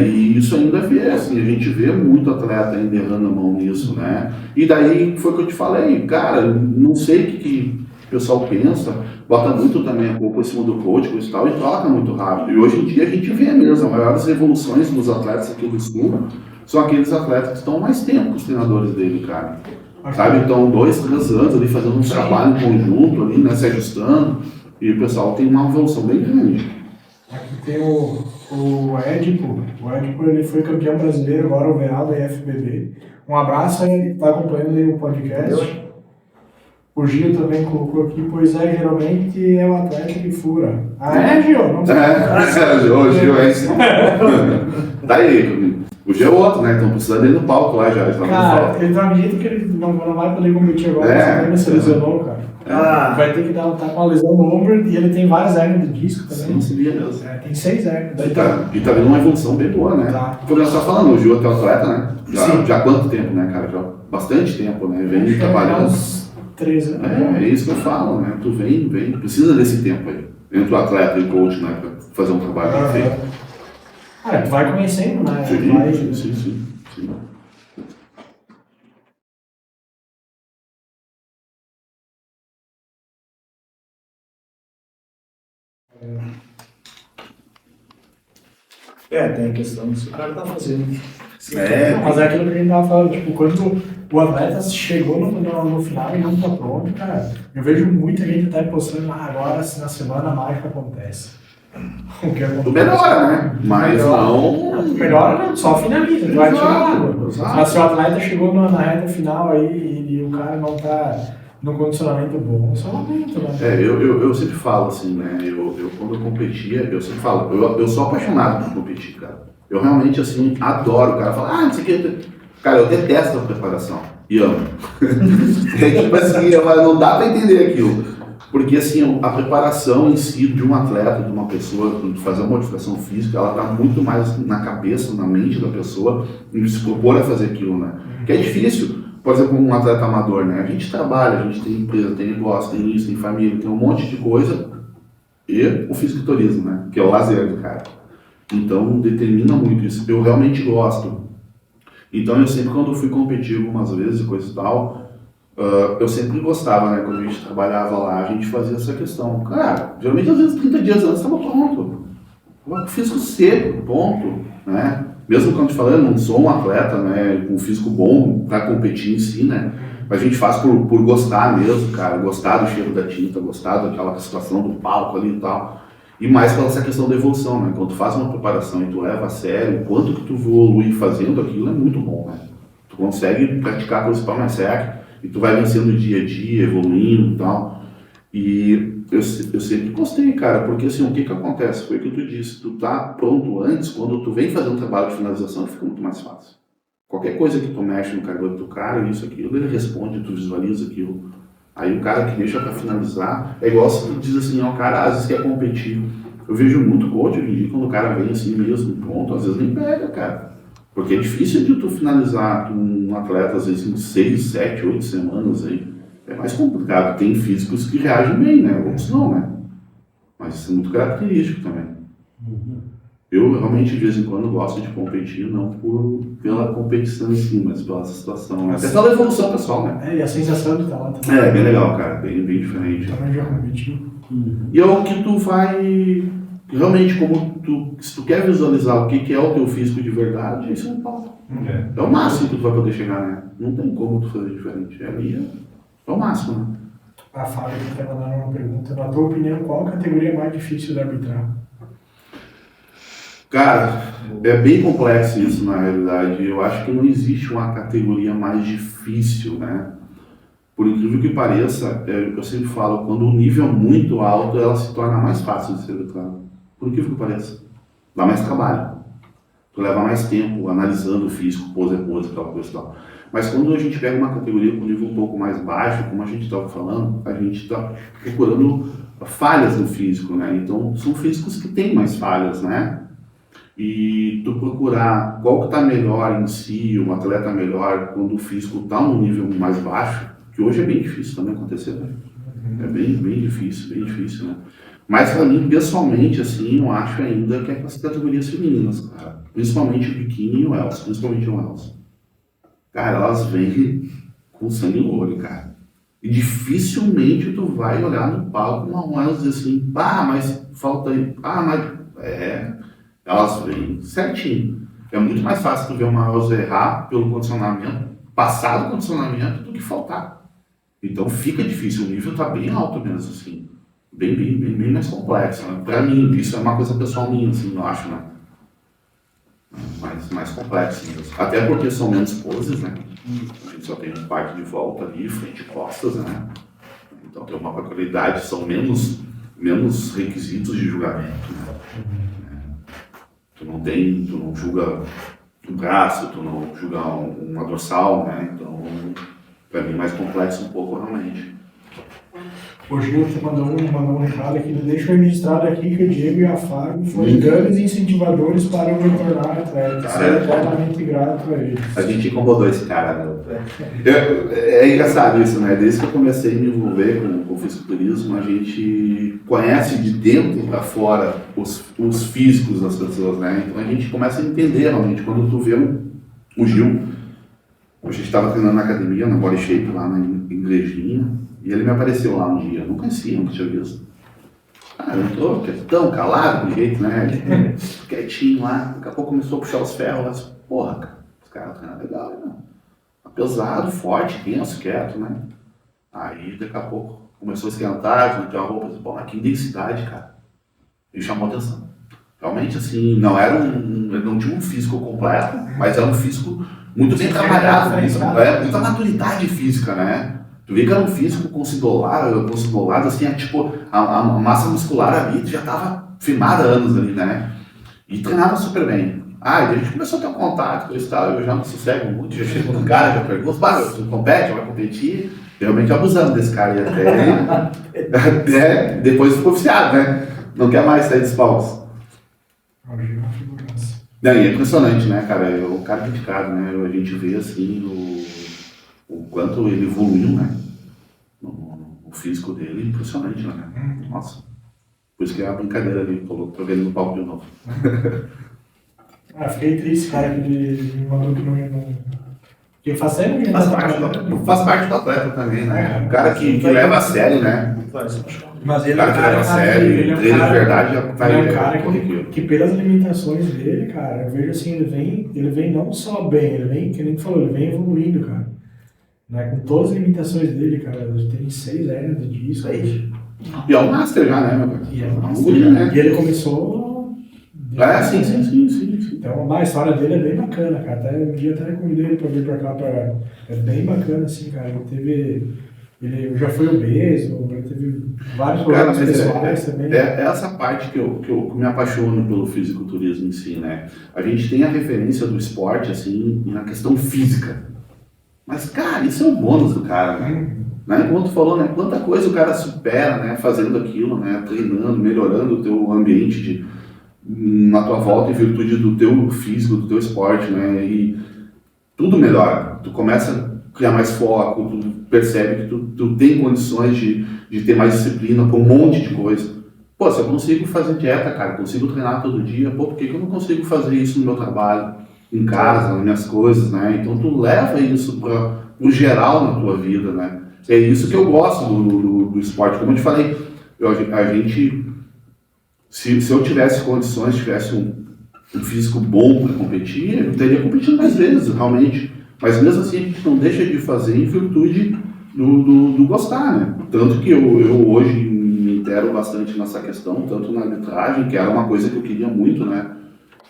E isso ainda vê, assim, a gente vê muito atleta ainda errando a mão nisso, né? E daí foi o que eu te falei, cara, não sei o que o pessoal pensa, bota muito também a culpa em cima do coach e tal, e troca muito rápido. E hoje em dia a gente vê mesmo, as maiores evoluções dos atletas aqui do Sul são aqueles atletas que estão mais tempo com os treinadores dele, cara. Sabe, então 2, 3 anos ali fazendo um trabalho em conjunto ali, né, se ajustando, e o pessoal tem uma evolução bem grande. Aqui tem o Édipo. O Édipo, ele foi campeão brasileiro, agora o VA da IFBB. Um abraço aí, ele está acompanhando aí o podcast. O Gil também colocou aqui, pois geralmente é o atleta que fura. Ah, é, Gil? Não sei. O Gil é isso. Tá aí, o Gil é outro, né? Estão precisando dele no palco lá já. Cara, ele tá me dizendo que ele não vai poder competir agora, porque se lesionou, cara. Vai ter que tá com uma lesão no ombro e ele tem várias hernias de disco também. Não sabia mesmo. Tem 6 hernias. E tá vendo uma evolução bem boa, né? Tá. Como nós estávamos falando, o Gil é teu atleta, né? Sim. Já há quanto tempo, né, cara? Já há bastante tempo, né? Vem trabalhando. Uns 3 anos. É isso que eu falo, né? Tu vem, precisa desse tempo aí. Entre o atleta e o coach, né? Pra fazer um trabalho bem feito. Tu vai conhecendo, né? Sim. Tem a questão disso. O cara tá fazendo. Mas é aquilo que a gente tava falando, tipo, quando o atleta chegou no final e não tá pronto, cara, eu vejo muita gente até postando, agora se na semana a mágica acontece. O que acontece? Tu melhora, né? Mas não. Melhora não, só finaliza, tu vai tirar água. Exato. Mas se o atleta chegou na reta final aí e o cara não tá no condicionamento bom, só lamento, né? Eu sempre falo assim, né? Quando eu competia, eu sempre falo, eu sou apaixonado por competir, cara. Eu realmente, assim, adoro. O cara fala, não sei o que. Cara, eu detesto a preparação. E amo. Tipo assim, não dá pra entender aquilo. Porque, assim, a preparação em si de um atleta, de uma pessoa, de fazer uma modificação física, ela tá muito mais na cabeça, na mente da pessoa, em se propor a fazer aquilo, né? Que é difícil. Por exemplo, um atleta amador, né? A gente trabalha, a gente tem empresa, tem negócio, tem isso, tem família, tem um monte de coisa. E o fisiculturismo, né? Que é o lazer do cara. Então, determina muito isso. Eu realmente gosto. Então, eu sempre, quando eu fui competir algumas vezes e coisa e tal, eu sempre gostava, né? Quando a gente trabalhava lá, a gente fazia essa questão. Cara, geralmente, às vezes, 30 dias antes, estava pronto. O físico seco, ponto, né? Mesmo quando eu te falei, eu não sou um atleta, né? Com um físico bom para competir em si, né? Mas a gente faz por gostar mesmo, cara. Gostar do cheiro da tinta, gostar daquela situação do palco ali e tal. E mais pela essa questão da evolução, né? Quando tu faz uma preparação e tu leva a sério, o quanto que tu evolui fazendo aquilo é muito bom, né? Tu consegue praticar a coisa mais sério e tu vai vencendo dia a dia, evoluindo e tal. E eu sempre gostei, cara, porque assim, o que acontece? Foi o que tu disse, tu tá pronto antes, quando tu vem fazer um trabalho de finalização, fica muito mais fácil. Qualquer coisa que tu mexe no carbono do cara, isso, aquilo, ele responde, tu visualiza aquilo. Aí o cara que deixa pra finalizar, é igual se tu diz assim, ó, o cara às vezes quer competir. Eu vejo muito coach hoje em dia, quando o cara vem assim mesmo, pronto, às vezes nem pega, cara. Porque é difícil de tu finalizar um atleta, às vezes em 6, 7, 8 semanas aí. É mais complicado. Tem físicos que reagem bem, né? Outros não, né? Mas isso é muito característico também. Eu realmente, de vez em quando, gosto de competir, não pela competição em si, mas pela situação, né? Até pela evolução pessoal, né? E a sensação de estar lá também. É, bem legal, cara. Bem diferente. Também já competi. E é o que tu vai... Realmente, se tu quer visualizar o que é o teu físico de verdade, isso é um palco. É o máximo que tu vai poder chegar, né? Não tem como tu fazer diferente. É o máximo, né? A Fábio está mandando uma pergunta. Na tua opinião, qual a categoria mais difícil de arbitrar? Cara, é bem complexo isso na realidade. Eu acho que não existe uma categoria mais difícil, né? Por incrível que pareça, eu sempre falo, quando o nível é muito alto, ela se torna mais fácil de ser arbitrada. Por incrível que pareça. Dá mais trabalho. Tu leva mais tempo analisando o físico, pose a pose, tal coisa e tal. Mas quando a gente pega uma categoria com nível um pouco mais baixo, como a gente estava falando, a gente está procurando falhas no físico, né? Então, são físicos que têm mais falhas, né? e tu procurar qual que está melhor em si, um atleta melhor, quando o físico está num nível mais baixo, que hoje é bem difícil também acontecer, né? É bem difícil, né? Mas para mim, pessoalmente, assim, eu acho ainda que é com as categorias femininas, cara. Principalmente o biquíni e o Elsa, principalmente o Elsa. Cara, elas vêm com sangue no olho, cara. E dificilmente tu vai olhar no palco uma Elsa e dizer assim, mas falta aí, elas vêm certinho. É muito mais fácil tu ver uma Elsa errar pelo condicionamento, passar do condicionamento, do que faltar. Então fica difícil, o nível tá bem alto mesmo, assim. Bem mais complexo, né? Pra mim, isso é uma coisa pessoal minha, assim, eu acho, né? Mais complexo mesmo. Até porque são menos poses, né? A gente só tem um parte de volta ali, frente e costas, né? Então tem uma qualidade, são menos requisitos de julgamento, né? Tu não julga um braço, tu não julga uma dorsal, né? Então, pra mim, mais complexo um pouco, realmente. O Gil mandou um recado aqui, deixa registrado aqui que o Diego e a Fábio foram grandes incentivadores para eu me tornar atleta. Sou eternamente grato a eles. A gente incomodou esse cara, né? É engraçado isso, né? Desde que eu comecei a me envolver com o fisiculturismo, a gente conhece de dentro para fora os físicos das pessoas, né? Então a gente começa a entender realmente. Quando tu vê o Gil, a gente estava treinando na academia, na Body Shape, lá na igrejinha. E ele me apareceu lá um dia, eu não conhecia, nunca tinha visto. Eu tô quietão, calado, de jeito, né? Quietinho lá, daqui a pouco começou a puxar os ferros, assim, porra, cara, os caras treinam legal, né? Pesado, forte, denso, quieto, né? Aí daqui a pouco começou a esquentar, meteu a roupa, pô, mas que intensidade, cara. Me chamou a atenção. Realmente, assim, não era ele não tinha um físico completo, mas era um físico muito bem trabalhado, muita maturidade física, né? Tu vê que era um físico considolado, assim, a massa muscular ali já estava firmada há anos ali, né? E treinava super bem. E a gente começou a ter um contato com isso e tal, eu já não sossego muito, já chego no cara, já pergunto, você compete, vai competir? Realmente abusando desse cara e até depois ficou viciado, né? Não quer mais sair dos palcos. Não, e é impressionante, né, cara? É o cara criticado, né? A gente vê assim o quanto ele evoluiu, né? O físico dele, impressionante, né? Nossa. Por isso que é a brincadeira ali, tô vendo no palco de novo. Fiquei triste, cara, que ele me mandou que não... Porque faz parte do atleta também, né? O cara que leva a sério, né? Mas ele o cara que leva a sério, ele de verdade já vai... Ele é um cara que pelas limitações dele, cara, eu vejo assim, ele vem não só bem, ele vem, que nem tu falou, ele vem evoluindo, cara. Né? Com todas as limitações dele, cara, ele tem 6 hernias de disco. E é um master já, né, meu cara? E é um master, né? E ele começou... Sim. Então, a história dele é bem bacana, cara. Até um dia convidei ele pra vir pra cá, é bem bacana, assim, cara. Ele já foi obeso, ele teve vários problemas pessoais também. É essa parte que eu me apaixono pelo fisiculturismo em si, né? A gente tem a referência do esporte, assim, na questão física. Mas, cara, isso é o bônus do cara, né? Como tu falou, né? Quanta coisa o cara supera, né? Fazendo aquilo, né? Treinando, melhorando o teu ambiente na tua volta em virtude do teu físico, do teu esporte, né? E tudo melhora. Tu começa a criar mais foco, tu percebe que tu tem condições de ter mais disciplina para um monte de coisa. Pô, se eu consigo fazer dieta, cara, consigo treinar todo dia, por que eu não consigo fazer isso no meu trabalho, em casa, nas minhas coisas, né? Então tu leva isso para o geral na tua vida, né? É isso que eu gosto do esporte. Como eu te falei, se eu tivesse condições, tivesse um físico bom para competir, eu teria competido mais vezes, realmente. Mas mesmo assim a gente não deixa de fazer em virtude do gostar, né? Tanto que eu hoje me intero bastante nessa questão, tanto na arbitragem, que era uma coisa que eu queria muito, né?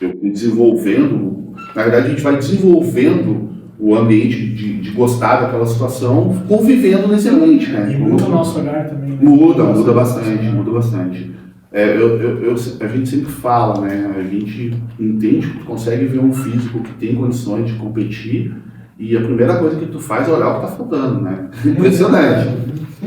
Eu fui desenvolvendo, na verdade a gente vai desenvolvendo o ambiente de gostar daquela situação, convivendo nesse ambiente, né? E muda o nosso olhar também, né? Muda bastante. A gente sempre fala, né? A gente entende que tu consegue ver um físico que tem condições de competir e a primeira coisa que tu faz é olhar o que tá faltando, né? Impressionante.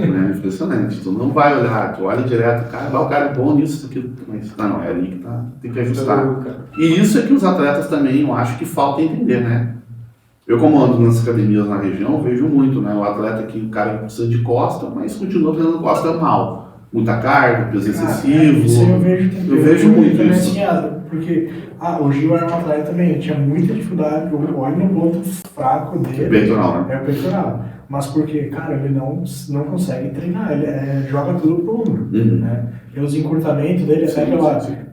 Né? Impressionante. Tu não vai olhar, tu olha direto, cara, o cara é bom nisso, isso aqui. Mas não, é ali que tá, tem que ajustar. E isso é que os atletas também, eu acho que falta entender, né? Eu, como ando nas academias na região, vejo muito, né? O atleta que o cara precisa de costa, mas continua treinando costa mal. Muita carga, peso excessivo. Isso eu vejo também. Eu vejo muito também isso. assim, porque o Gil era um atleta também, ele tinha muita dificuldade, olha no ponto fraco dele. Peitoral, né? É o peitoral. Mas porque, cara, ele não consegue treinar, ele joga tudo pro ombro, né? E os encurtamentos dele, até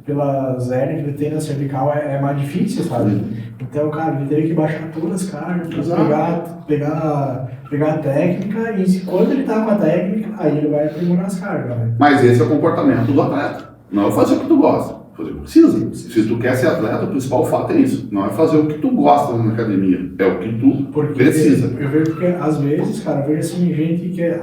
pelas hérnias que ele tem na cervical, é mais difícil, sabe? Então, cara, ele teria que baixar todas as cargas pra pegar a técnica, e quando ele tá com a técnica, aí ele vai aprimorar as cargas, né? Mas esse é o comportamento do atleta. Não é fazer o que tu gosta, fazer o que precisa. Se tu quer ser atleta, o principal fato é isso. Não é fazer o que tu gosta na academia, é o que tu precisa. Eu vejo porque, às vezes, cara, eu vejo assim, gente que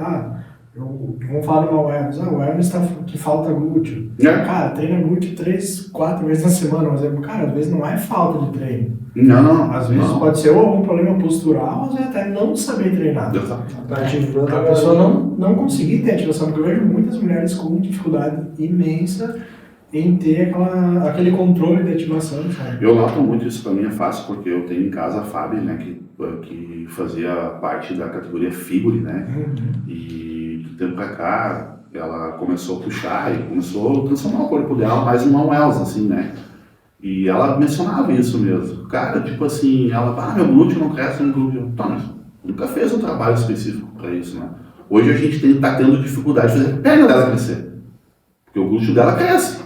vamos falar do Wellness. O Wellness tá que falta glúteo. Cara, treina glúteo 3, 4 vezes na semana, mas cara, às vezes não é falta de treino. Não. Às vezes pode ser ou algum problema postural, ou até não saber treinar. A pessoa não conseguir ter ativação, porque eu vejo muitas mulheres com dificuldade imensa em ter aquele controle de ativação, sabe? Eu noto muito isso, pra mim é fácil, porque eu tenho em casa a Fábio, né, que fazia parte da categoria Figure, né, e de tempo pra cá ela começou a puxar e começou a transformar o corpo dela mais uma Wells, assim, né, e ela mencionava isso mesmo, cara, tipo assim, ela, meu glúteo não cresce, meu glúteo, mas nunca fez um trabalho específico pra isso, né, hoje a gente tá tendo dificuldade de fazer a perna dela crescer, porque o glúteo dela cresce.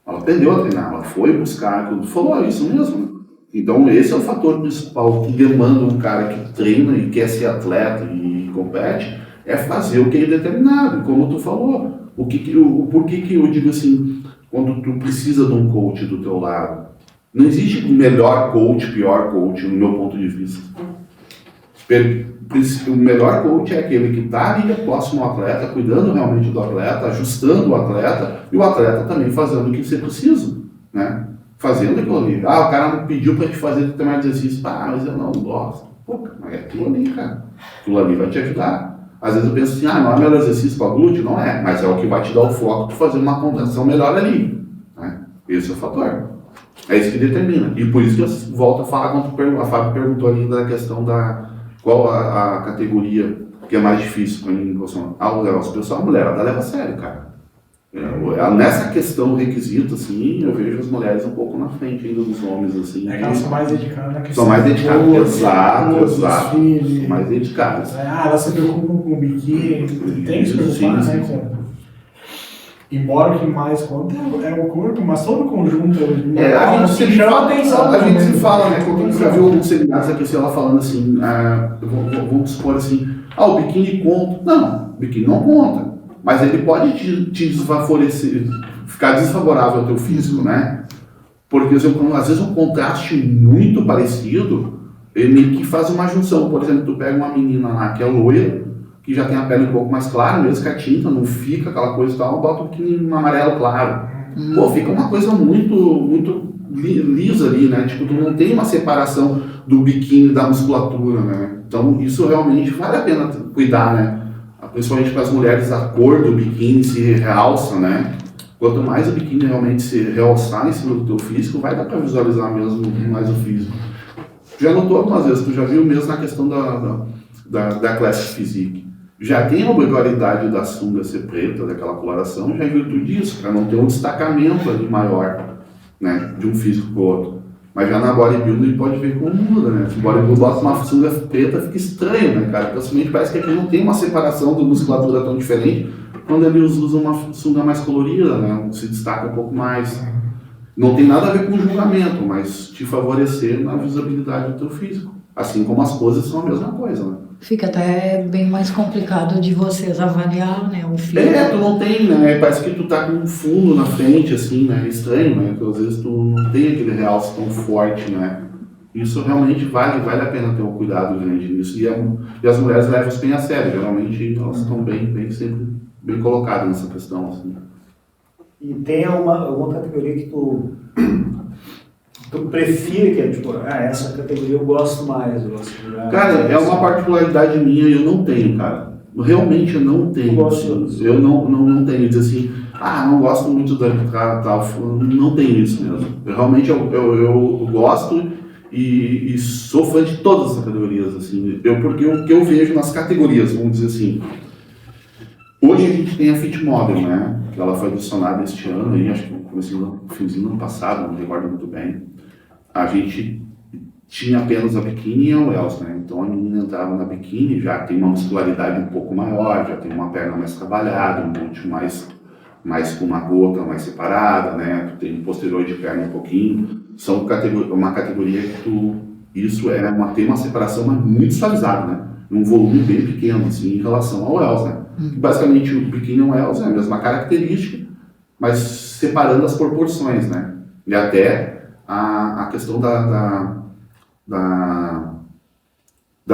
Ela aprendeu a treinar, ela foi buscar, falou isso mesmo. Então esse é o fator principal que demanda um cara que treina e quer ser atleta e compete, é fazer o que é determinado, como tu falou. Por que eu digo assim, quando tu precisa de um coach do teu lado, não existe melhor coach, pior coach, no meu ponto de vista. O melhor coach é aquele que está ali próximo ao atleta, cuidando realmente do atleta, ajustando o atleta, e o atleta também fazendo o que você precisa, né? Fazendo aquilo ali. O cara não pediu para te fazer determinado exercício, mas eu não gosto. Pô, mas é aquilo ali, cara. Aquilo ali vai te ajudar. Às vezes eu penso assim, não é o melhor exercício para glúteo? Não é, mas é o que vai te dar o foco de fazer uma contenção melhor ali, né? Esse é o fator. É isso que determina. E por isso que eu volto a falar quando a Fábio perguntou ali da questão qual a categoria que é mais difícil para mim? A mulher, ela leva a sério, cara. Nessa questão requisito, assim, eu vejo as mulheres um pouco na frente ainda dos homens, assim. É que elas são mais dedicadas na questão. São mais dedicadas, exato. São mais dedicadas. Elas se preocupam com o biquíni, tem que se preocupar, né? Embora o que mais conta é o corpo, mas todo o conjunto. A gente se chama atenção. A gente se fala, né? Quando já viu alguns seminários aqui, sei lá, falando assim, vamos supor assim, o biquíni conta. Não, o biquíni não conta. Mas ele pode te desfavorecer, ficar desfavorável ao teu físico, né? Porque, às vezes, um contraste muito parecido, ele meio que faz uma junção. Por exemplo, tu pega uma menina lá que é loira, que já tem a pele um pouco mais clara, mesmo que a tinta não fica aquela coisa e tal, bota um biquíni amarelo claro. Pô, fica uma coisa muito lisa ali, né? Tipo, tu não tem uma separação do biquíni da musculatura, né? Então, isso realmente vale a pena cuidar, né? Principalmente para as mulheres, a cor do biquíni se realça, né? Quanto mais o biquíni realmente se realçar em cima do teu físico, vai dar para visualizar mesmo mais o físico. Já notou algumas vezes, tu já viu mesmo na questão da classe physique. Já tem a obrigatoriedade da sunga ser preta, daquela coloração, já em virtude disso, para não ter um destacamento ali maior, né, de um físico para o outro. Mas já na bodybuilding a gente pode ver como muda, né? Se o bodybuilder bota uma sunga preta, fica estranho, né, cara? Principalmente parece que aqui não tem uma separação de musculatura tão diferente, quando eles usam uma sunga mais colorida, né? Se destaca um pouco mais. Não tem nada a ver com o julgamento, mas te favorecer na visibilidade do teu físico. Assim como as poses são a mesma coisa, né? Fica até bem mais complicado de vocês avaliar, né, o físico. Tu não tem, né? Parece que tu tá com um fundo na frente, assim, né? É estranho, né? Porque às vezes tu não tem aquele realce tão forte, né? Isso realmente vale a pena ter um cuidado grande nisso. E as mulheres levam isso bem a sério. Geralmente elas estão sempre bem colocadas nessa questão, assim. E tem alguma categoria que tu prefere, que é tipo, essa categoria eu gosto mais. Cara, é uma particularidade minha e eu não tenho, cara. realmente eu não tenho. Gosto. Eu não tenho, dizer assim, não gosto muito do arbitrado, tal, não tenho isso mesmo. Eu gosto e sou fã de todas as categorias, assim, porque o que eu vejo nas categorias, vamos dizer assim, hoje a gente tem a Fit Model, né, que ela foi adicionada este ano, aí, acho que comecei no finzinho do ano passado, não me recordo muito bem. A gente tinha apenas a biquíni e a wells, né? Então a menina entrava na biquíni, já tem uma muscularidade um pouco maior, já tem uma perna mais trabalhada, um monte mais com uma gota mais separada, né? Tu tem um posterior de perna um pouquinho. São uma categoria que tem uma separação muito suavizada, né? Um volume bem pequeno, assim, em relação ao wells, né? Basicamente o biquíni e o wells é a mesma característica, mas separando as proporções, né? E até a questão da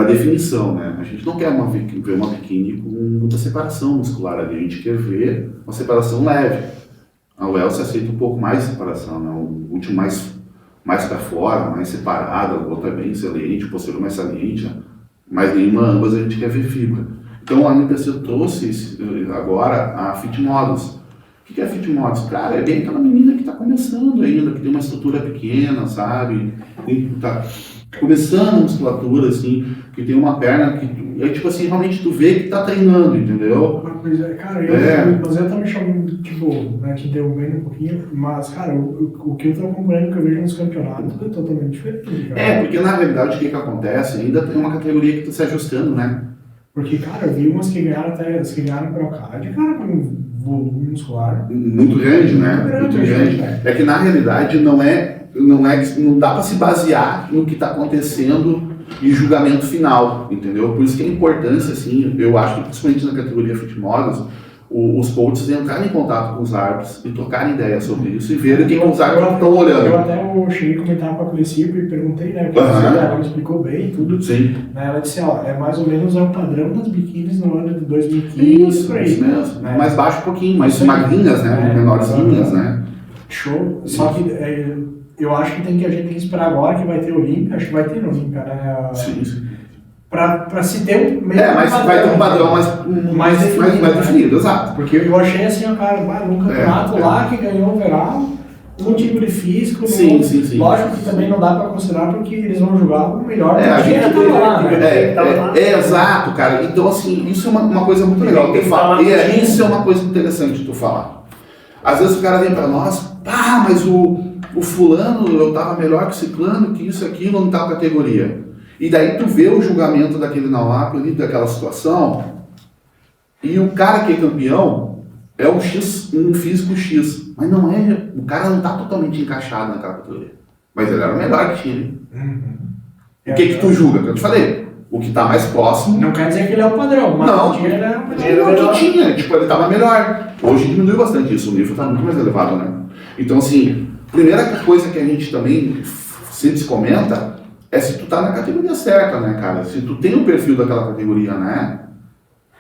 definição, né? A gente não quer ver uma biquíni com muita separação muscular ali, a gente quer ver uma separação leve. A wells aceita um pouco mais de separação, né? O último mais para fora, mais separado, a outra é bem saliente, o posterior mais saliente, né? Mas ambas a gente quer ver fibra. Então a NPC trouxe agora a Fit Models. O que é Fit Models? Cara, é bem aquela menina que está começando ainda, que tem uma estrutura pequena, sabe? Tá começando a musculatura, assim, que tem uma perna que, tipo assim, realmente tu vê que tá treinando, entendeu? Pois é, cara, mas eu também chamo, tipo, né, te derrubando um pouquinho, mas, cara, o que eu tô acompanhando, que eu vejo nos campeonatos, é totalmente diferente, cara. Porque na realidade o que acontece? Ainda tem uma categoria que tá se ajustando, né? Porque, cara, eu vi umas que ganharam Procard, cara, com volume muscular. Muito grande, né? Muito grande. É que na realidade não dá para se basear no que está acontecendo em julgamento final, entendeu? Por isso que a importância, assim, eu acho que principalmente na categoria Fit Models, os coaches entrarem em contato com os árbitros e trocarem ideias sobre isso e verem o que os árbitros estão olhando. Eu até cheguei a comentar com a Clecipo e perguntei, né, porque ela me explicou bem tudo. Sim. Ela disse, é mais ou menos o padrão das biquínis no ano de 2015. Isso mesmo. Né? Mais baixo um pouquinho, mais magrinhas, né? Menorzinhas, né? Show. Só que eu acho que a gente tem que esperar agora que vai ter Olímpia, acho que vai ter Olímpia, né? Sim. Pra se ter um mas vai ter um padrão mais definido, exato. Porque eu achei assim, cara, num campeonato lá que ganhou o verão, um tipo de físico. Sim. Lógico que também não dá pra considerar porque eles vão jogar o melhor. A gente exato, cara. Então, assim, isso é uma coisa muito legal que tu fala. Isso é uma coisa interessante tu falar. Às vezes o cara vem pra nós, mas o fulano, eu tava melhor que o ciclano, que isso, aquilo, não tal categoria. E daí tu vê o julgamento daquele Nauap ali, daquela situação, e o cara que é campeão é um físico X. Mas não é, o cara não tá totalmente encaixado naquela categoria. Mas ele era o melhor que tinha. O que tu julga? Que eu te falei. O que tá mais próximo. Não quer dizer que ele é o padrão, mas não, ele era o que tinha. Tipo, ele tava melhor. Hoje diminuiu bastante isso, o nível tá muito mais elevado, né? Então, assim, primeira coisa que a gente também sempre se comenta é se tu tá na categoria certa, né, cara? Se tu tem o perfil daquela categoria, né?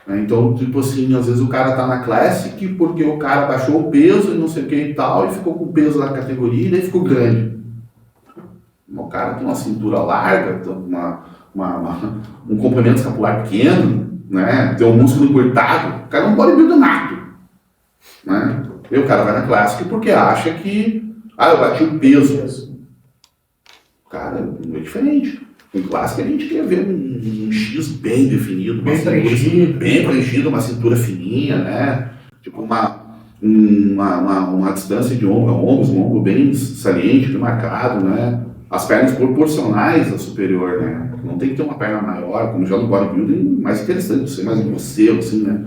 Então, tipo assim, às vezes o cara tá na Classic porque o cara baixou o peso e não sei o que e tal, e ficou com o peso da categoria e daí ficou grande. O cara tem uma cintura larga, um comprimento escapular pequeno, né? Tem um músculo encurtado, o cara é um bodybuilder nato, né? E o cara vai na Classic porque acha que, eu bati o peso. Cara, é diferente. Em clássico a gente quer ver um X bem definido, bem preenchido, uma cintura fininha, né? Tipo uma distância de ombro a ombro, um ombro bem saliente, bem marcado, né? As pernas proporcionais à superior, né? Não tem que ter uma perna maior, como já no bodybuilding, mais interessante, ser mais grosseiro, assim, né?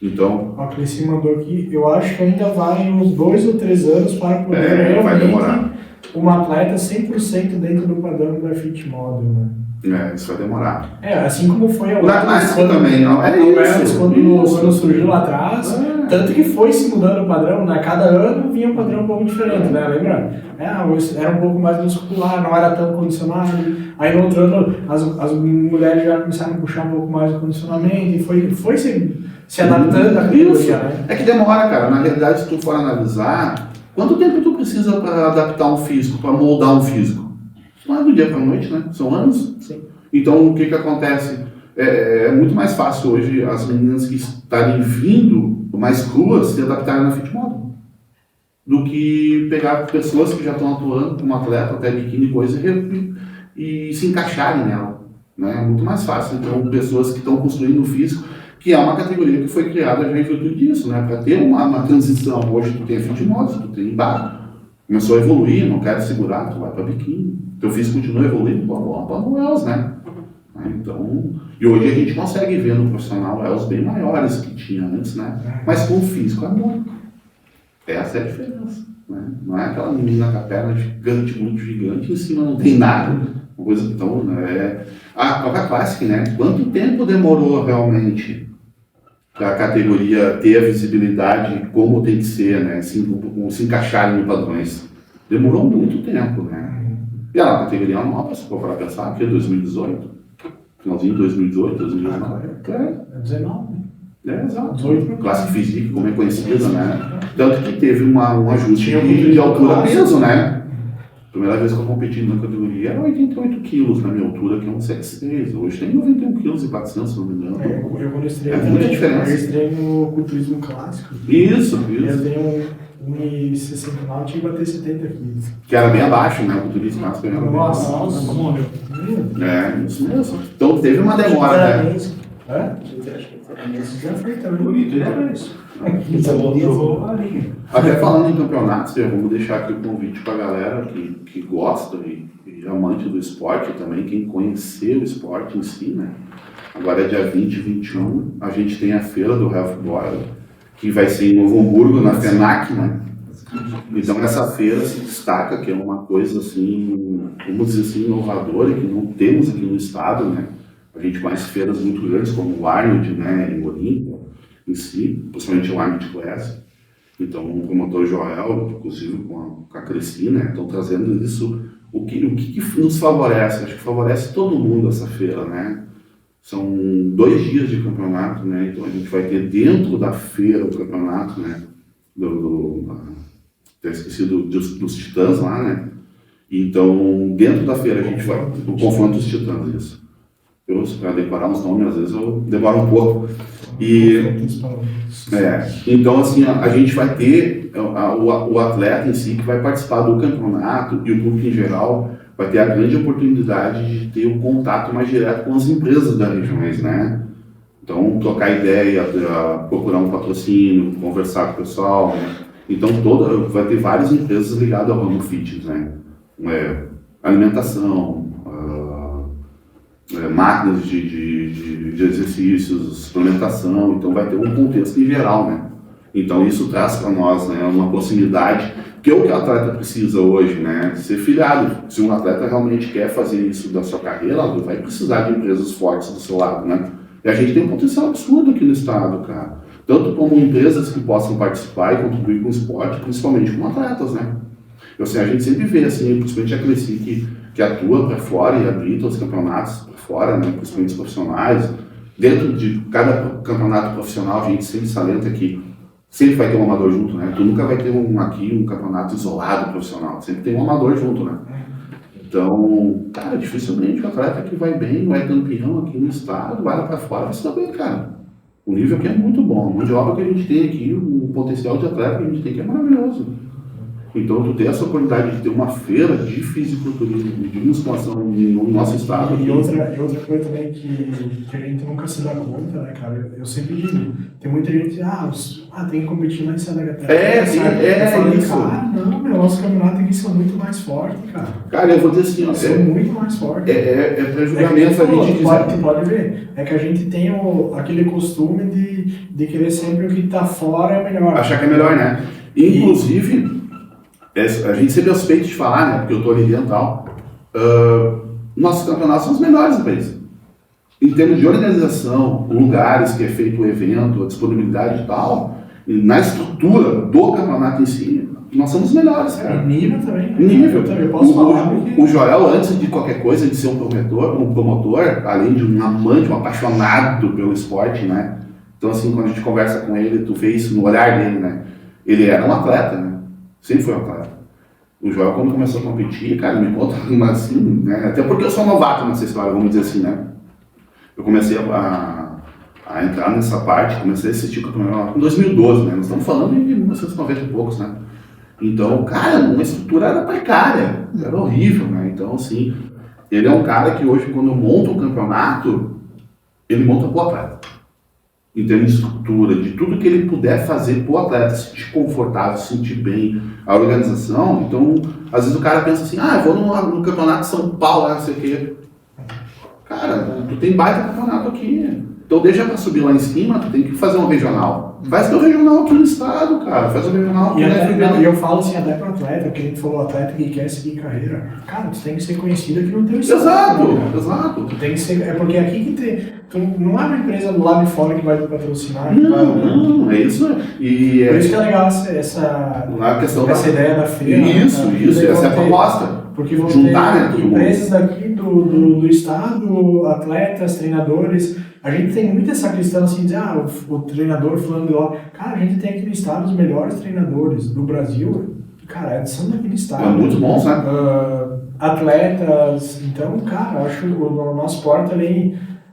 Então... A Cleci mandou aqui, eu acho que ainda vai uns 2 ou 3 anos para poder realmente um atleta 100% dentro do padrão da Fit Model, né? Isso vai demorar. Assim como foi a Wellness também, não é isso. Quando surgiu lá atrás, tanto que foi se mudando o padrão, né? Cada ano vinha um padrão um pouco diferente, né? Lembra? Era um pouco mais muscular, não era tão condicionado. Aí no outro ano as mulheres já começaram a puxar um pouco mais o condicionamento e foi se adaptando à categoria, né? É que demora, cara. Na realidade, se tu for analisar, quanto tempo tu precisa para adaptar um físico, para moldar um físico? Não é do dia para a noite, né? São anos. Sim. Então, o que acontece? É muito mais fácil hoje as meninas que estarem vindo mais cruas se adaptarem na fit model do que pegar pessoas que já estão atuando como atleta, até biquíni e coisa, e se encaixarem nela. Né? É muito mais fácil. Então, pessoas que estão construindo o físico, que é uma categoria que foi criada já em virtude disso, né? Para ter uma transição. Hoje tu tem a fit model, tu tem bar, começou a evoluir, não quero segurar, tu vai para biquíni. Teu físico continua evoluindo, para no Els, né? Então, e hoje a gente consegue ver no profissional Els bem maiores que tinha antes, né? Mas com o físico é muito. Essa é a diferença, né? Não é aquela menina com a perna gigante, muito gigante, em cima não tem nada. Uma coisa então, né? A Copa Classic, né? Quanto tempo demorou realmente para a categoria ter a visibilidade como tem que ser, né? Se encaixarem em padrões? Demorou muito tempo, né? E a categoria nova, se for para pensar, que é 2018, finalzinho de 2018, 2019. É 19. Exato. 18. Classe Physique, como é conhecida, né? Tanto que teve um ajuste de altura-peso, né? Primeira vez que eu competi na categoria era 88 quilos na minha altura, que é um 76. Hoje tem 91 quilos e 400, se não me engano. Eu quando estreiei, É muita diferença. Eu estreiei no culturismo clássico. Isso. Eu tenho 1,69, tinha que bater 70 quilos. Que era bem abaixo, né? O culturismo clássico era bem abaixo. Nossa, como Isso mesmo. Então teve uma demora, né? Já foi também. Bonito, né? Até falando em campeonatos, vamos deixar aqui o convite para a galera que gosta e amante do esporte também, quem conhecer o esporte em si, né? Agora é dia 20 e 21, a gente tem a feira do Health Boil, que vai ser em Novo Hamburgo, na FENAC, né? Então essa feira se destaca, que é uma coisa assim, vamos dizer assim, inovadora, que não temos aqui no estado, né? A gente conhece feiras muito grandes como o Arnold, né, em Olímpia, em si, principalmente o Arnold Classic. Então, o promotor Joel, inclusive com a Cresci, né, estão trazendo isso. O que nos favorece? Acho que favorece todo mundo essa feira, né? São 2 dias de campeonato, né? Então a gente vai ter dentro da feira o campeonato, né? Até esqueci dos Titãs lá, né? Então, dentro da feira a gente vai. O confronto dos Titãs, isso. Para decorar uns nomes, às vezes eu demoro um pouco. Então, assim, a gente vai ter o atleta em si que vai participar do campeonato e o público em geral vai ter a grande oportunidade de ter um contato mais direto com as empresas das regiões, né? Então, trocar ideia, procurar um patrocínio, conversar com o pessoal, né? Então, vai ter várias empresas ligadas ao ramo fitness, né? Alimentação, máquinas de exercícios, suplementação, então vai ter um contexto em geral, né? Então isso traz para nós, né, uma proximidade, que é o que o atleta precisa hoje, né? Ser filiado. Se um atleta realmente quer fazer isso da sua carreira, ele vai precisar de empresas fortes do seu lado, né? E a gente tem um potencial absurdo aqui no estado, cara. Tanto como empresas que possam participar e contribuir com o esporte, principalmente com atletas, né? Assim, a gente sempre vê, assim, principalmente a Cresci, que atua para fora e habilita os campeonatos para fora, né, principalmente os profissionais. Dentro de cada campeonato profissional, a gente sempre salienta que sempre vai ter um amador junto, né? Tu nunca vai ter um campeonato isolado profissional, sempre tem um amador junto, né? Então, cara, dificilmente o atleta que vai bem, vai campeão aqui no estado, vai lá para fora, vai se dar bem, cara. O nível aqui é muito bom, a mão de obra que a gente tem aqui, o potencial de atleta que a gente tem aqui é maravilhoso. Então, tu tem essa oportunidade de ter uma feira de fisiculturismo, de musculação no nosso estado. E outra coisa também que a gente nunca se dá conta, né, cara? Eu sempre digo, tem muita gente que tem que competir lá em Santa Catarina. Eu falei, isso. Cara, não, nosso campeonato aqui são muito mais fortes, cara. Cara, eu vou dizer assim, são muito mais fortes. É para julgamento a gente dizer. Tu pode ver, é que a gente tem aquele costume de querer sempre o que tá fora é melhor. Achar que é melhor, né? Inclusive, a gente sempre é suspeito de falar, né, porque eu estou ali dentro e tal, nossos campeonatos são os melhores do país. Em termos de organização, lugares que é feito o evento, a disponibilidade e tal, e na estrutura do campeonato em si, nós somos os melhores, cara. Nível também. Nível. Eu posso falar porque... O Joel, antes de qualquer coisa, de ser um promotor, além de um amante, um apaixonado pelo esporte, né? Então, assim, quando a gente conversa com ele, tu vê isso no olhar dele, né? Ele era um atleta, né? Sempre foi um atleta. O Joel, quando começou a competir, cara, me conta assim, né? Até porque eu sou novato nessa história, vamos dizer assim, né? eu comecei a entrar nessa parte, comecei a assistir campeonato em 2012, né? Nós estamos falando de 1990 e poucos, né? Então, cara, uma estrutura era precária, era horrível, né? Então, assim, ele é um cara que hoje, quando monta um campeonato, ele monta pro atleta. Em termos de estrutura, de tudo que ele puder fazer pro atleta se sentir confortável, se sentir bem, a organização. Então, às vezes o cara pensa assim, eu vou no campeonato de São Paulo, não sei o quê. Cara, tu tem baita campeonato aqui. Então, deixa pra subir lá em cima, tu tem que fazer um regional. Faz teu regional aqui no estado, cara. Faz o regional aqui e eu falo assim, até pro atleta, porque a gente falou atleta que quer seguir carreira. Cara, tu tem que ser conhecido aqui no teu estado. Exato. Tu tem que ser, é porque aqui que tem. Tu não é uma empresa do lado de fora que vai te patrocinar. Não, é isso. E por isso que é legal essa ideia da feira. Isso, essa é a proposta. Porque vão juntar, ter empresas daqui do estado, atletas, treinadores. A gente tem muito essa questão assim, de dizer, o treinador falando de lá. Cara, a gente tem aqui no estado os melhores treinadores do Brasil. Cara, são daquele estado. É muito bons, né? Atletas. Então, cara, eu acho que o nosso esporte,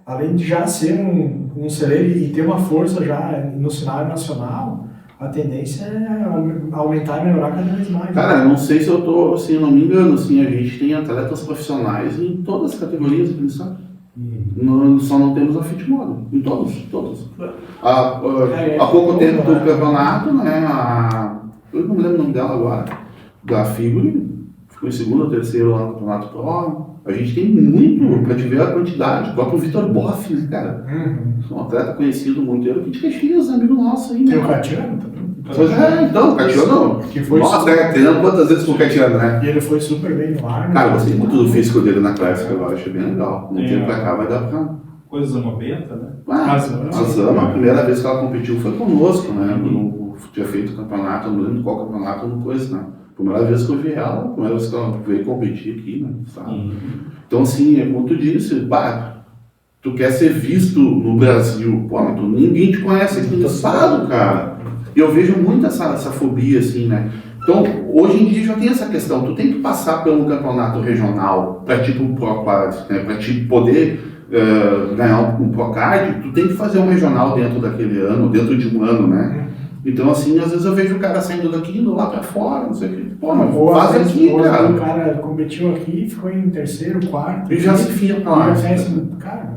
além de já ser um celeiro e ter uma força já no cenário nacional, a tendência é aumentar e melhorar cada vez mais. Cara, eu não sei se eu tô, assim, não me engano, assim, a gente tem atletas profissionais em todas as categorias aqui no estado. Só não temos a Fitmodo, em todos. Há pouco tempo do campeonato, né, eu não me lembro o nome dela agora, da Figure, ficou em segundo ou terceiro lá no Campeonato Pro. A gente tem muito para te ver a quantidade. O próprio Vitor Boff, né, cara? Um atleta conhecido, Monteiro, que de Caxias, amigo nosso aí, né? Tem o Catiano também. Pois é, então, o Catiano. Nossa, treinando quantas vezes com o Catiano, né? E ele foi super bem no ar. Cara, eu gostei muito do físico dele na Clássica agora, achei bem legal. No tempo pra cá vai dar pra. Coisa 90, né? A Zama, a primeira vez que ela competiu foi conosco, né? Tinha feito o campeonato, não lembro qual campeonato, não coisa, né? Primeira vez que eu vi ela, primeira vez que ela veio competir aqui, né? Sabe? Então, assim, é como tu disse, tu quer ser visto no Brasil, mas ninguém te conhece aqui no estado, cara. E eu vejo muito essa fobia, assim, né? Então, hoje em dia já tem essa questão, tu tem que passar pelo campeonato regional para tipo o ProCard, né? Para te poder ganhar um ProCard, tu tem que fazer um regional dentro daquele ano, dentro de um ano, né? Então, assim, às vezes eu vejo o cara saindo daqui, indo lá pra fora, não sei o que. Mas faz aqui, cara. O cara competiu aqui, ficou em terceiro, quarto. E já se enfia pra lá. Cara,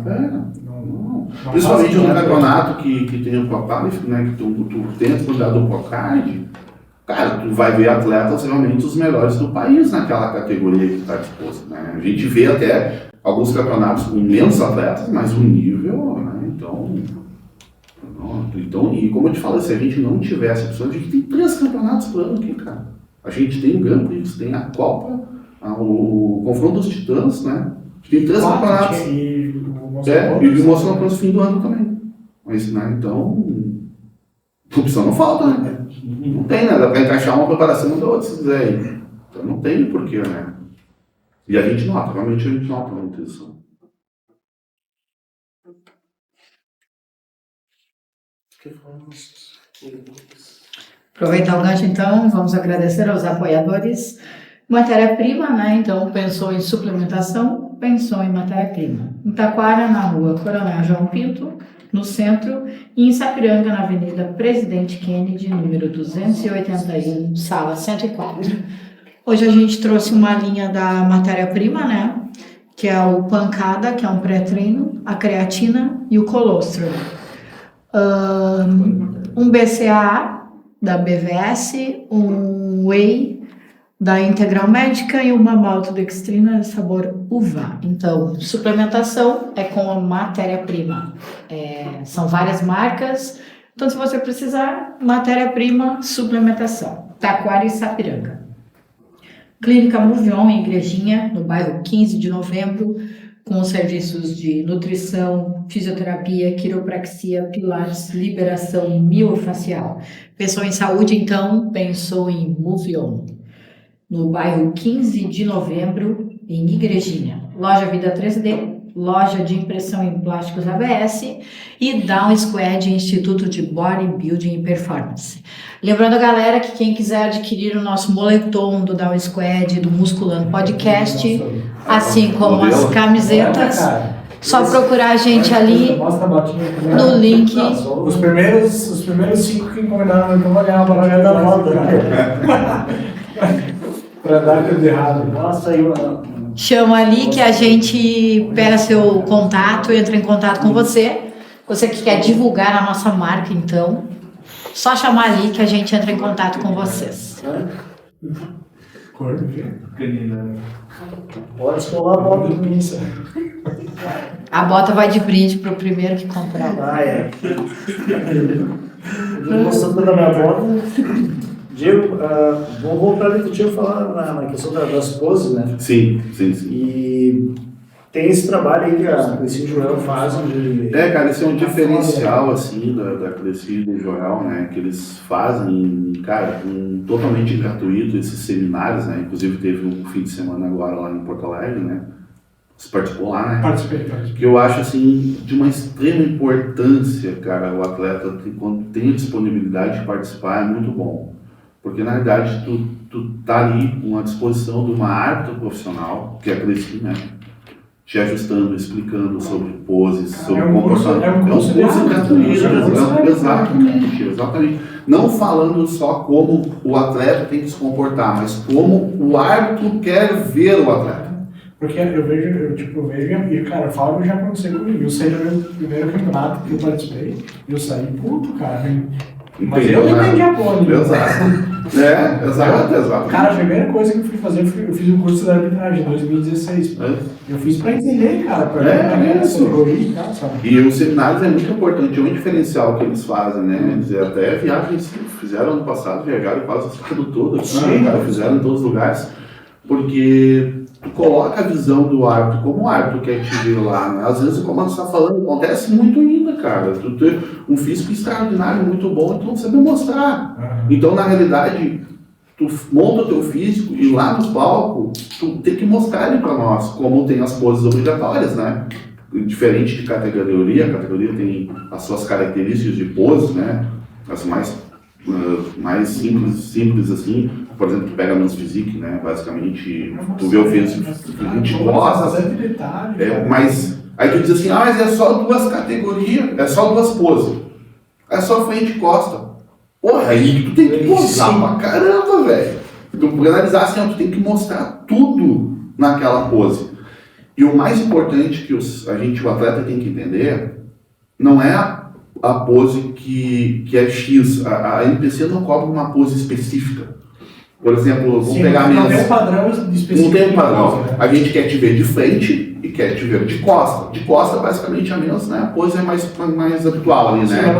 não. Principalmente no campeonato que tem o ProCard, né? Que tu tem a possibilidade do ProCard, cara, tu vai ver atletas realmente os melhores do país naquela categoria que está disposto, né? A gente vê até alguns campeonatos com menos atletas, mas o nível, né? Então, e como eu te falei, se a gente não tivesse a opção, a gente tem 3 campeonatos por ano aqui, cara. A gente tem o Grand Prix, tem a Copa, o Confronto dos Titãs, né? A gente tem 3 campeonatos. E o Moção no fim do ano também. Mas, né, então, opção não falta, né? Não tem, né? Dá pra encaixar uma preparação da outra, se quiser aí. Então não tem porquê, né? E a gente nota, realmente a gente nota a nutrição. Aproveitar o gancho, então, vamos agradecer aos apoiadores. Matéria-prima, né? Então, pensou em suplementação, pensou em matéria-prima. Em Taquara, na rua Coronel João Pinto, no centro, e em Sapiranga, na Avenida Presidente Kennedy, número 281, sala 104. Hoje a gente trouxe uma linha da matéria-prima, né? Que é o Pancada, que é um pré-treino, a creatina e o colostrum. Um BCAA da BVS, um Whey da Integral Médica e uma maltodextrina de sabor uva. Então, suplementação é com a matéria-prima. São várias marcas. Então, se você precisar, matéria-prima, suplementação. Taquara e Sapiranga. Clínica Movion, em Igrejinha, no bairro 15 de Novembro, com serviços de nutrição, fisioterapia, quiropraxia, pilates, liberação miofacial. Pensou em saúde, então, pensou em Movion. No bairro 15 de Novembro, em Igrejinha. Loja Vida 3D, loja de impressão em plásticos ABS e Down Squad, Instituto de Bodybuilding e Performance. Lembrando, galera, que quem quiser adquirir o nosso moletom do Down Squad, do Musculando Podcast, assim como as camisetas, Só procurar a gente ali Mostra a botinha aqui, né? no link. Não, só Os primeiros 5 que encomendaram, então vou ganhar uma bola da volta. Pra dar tudo errado. Nossa, aí, Chama ali que a gente pega seu contato, entra em contato com você. Você que quer divulgar a nossa marca, então, só chamar ali que a gente entra em contato com vocês. Cor do quê? pode escolar a bola. Cor do missa. A bota vai de brinde pro primeiro que comprar. Ah, é. Eu mostrando da minha bota. Diego, vou voltar ali que eu tinha falado na questão das poses, né? Sim. E tem esse trabalho aí que a Crescimento Joel faz, onde... Cara, esse é um diferencial, assim, da Crescimento Joel, né, que eles fazem, cara, totalmente gratuito, esses seminários, né, inclusive teve um fim de semana agora lá em Porto Alegre, né, você participou lá, né? Participei. Que eu acho, assim, de uma extrema importância, cara, o atleta, quando tem a disponibilidade de participar, é muito bom. Porque, na verdade, tu tá ali com a disposição de uma árbitra profissional, que é a Cresci, né? Te ajustando, explicando sobre poses, sobre comportamento. É um curso gratuito. Exatamente. Não falando só como o atleta tem que se comportar, mas como o árbitro quer ver o atleta. Porque eu vejo, e cara, fala que já aconteceu comigo. Eu saí do meu primeiro campeonato que eu participei, e eu saí puto, cara. Mas eu não entendi a pole. Exato. Exato. Cara, a primeira coisa que eu fui fazer, eu fiz um curso de arbitragem em 2016. Eu fiz pra entender, cara, pra isso. Cara, sabe? E os seminários é muito importante, é um diferencial que eles fazem, né? Eles até viagens, fizeram ano passado, viajaram quase o estado todo, cara, fizeram em todos os lugares, porque tu coloca a visão do árbitro, como o árbitro quer te ver lá, né? Às vezes, como você está falando, acontece muito ainda, cara. Tu tem um físico extraordinário, muito bom, e tu não sabe mostrar. Então, na realidade, tu monta o teu físico e lá no palco, tu tem que mostrar ele para nós, como tem as poses obrigatórias, né? Diferente de categoria, a categoria tem as suas características de poses, né? As mais simples assim. Por exemplo, tu pega a Men's Physique, né? Basicamente, tu vê o físico, a gente gosta. Mas aí tu diz assim, mas é só 2 categorias, é só 2 poses. É só frente e costa. Porra, aí tu tem que posar pra caramba, velho. Tu analisar assim, tu tem que mostrar tudo naquela pose. E o mais importante que o atleta tem que entender, não é a pose que é X. A NPC não cobra uma pose específica. Por exemplo, vamos pegar não tem um padrão específico. Não tem um padrão. A gente quer te ver de frente e quer te ver de costa. De costa, basicamente, a menos, né? A pose é mais habitual ali, né?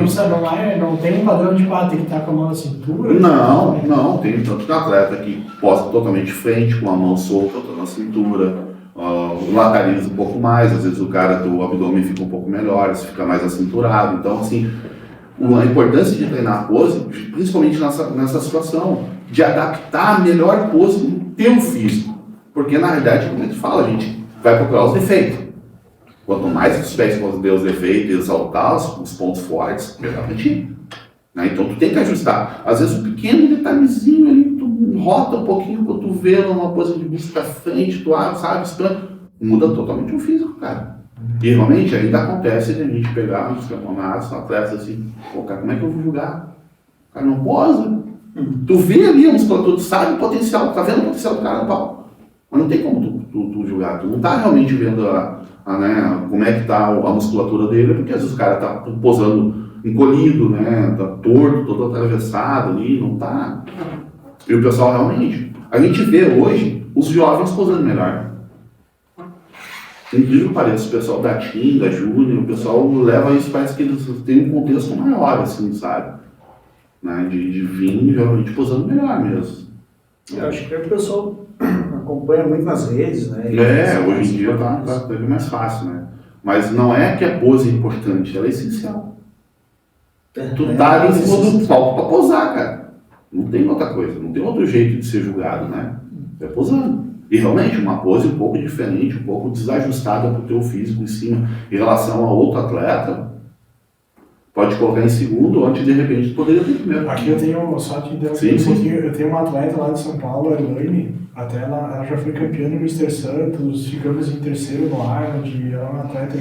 Não tem um padrão de tem que estar com a mão na cintura? Não. Tem tanto atleta que posta totalmente de frente, com a mão solta na cintura, lateraliza um pouco mais, às vezes o abdômen fica um pouco melhor, fica mais acinturado. Então, assim, a importância de treinar a pose, principalmente nessa situação, de adaptar a melhor pose do teu físico. Porque, na realidade, como a gente fala, a gente vai procurar os defeitos. Quanto mais tu souber esconder os defeitos e exaltar os pontos fortes, melhor pra ti. Né? Então, tu tem que ajustar. Às vezes, um pequeno detalhezinho ali, tu rota um pouquinho o cotovelo, uma pose de busto pra frente, tu abre, sabe, muda totalmente o físico, cara. E, realmente, ainda acontece de a gente pegar nos campeonatos, atletas assim, pô, cara, como é que eu vou julgar? O cara não posa. Tu vê ali a musculatura, tu sabe o potencial, tá vendo o potencial do cara no pau. Mas não tem como tu julgar, tu não tá realmente vendo né, como é que tá a musculatura dele, porque às vezes o cara tá posando encolhido, né, tá torto, todo atravessado ali, não tá. E o pessoal realmente, a gente vê hoje os jovens posando melhor. Incrível que pareça, o pessoal da TIM, da Júnior, o pessoal leva isso, parece que eles têm um contexto maior, assim, sabe? Né, de vir realmente posando melhor mesmo. Eu acho que o pessoal acompanha muito nas redes, né? Hoje em dia tá bem mais fácil, né? Mas não é que a pose é importante, ela é essencial. Tu tá ali em cima do palco pra posar, cara. Não tem outra coisa, não tem outro jeito de ser julgado, né? É posando. E realmente, uma pose um pouco diferente, um pouco desajustada pro teu físico em cima, em relação a outro atleta, pode colocar em segundo, onde de repente tu poderia ter primeiro. Aqui eu tenho, só que eu tenho uma atleta lá de São Paulo, a Elaine, até ela já foi campeã no Mr. Santos, ficamos em terceiro no Arnold, ela é uma atleta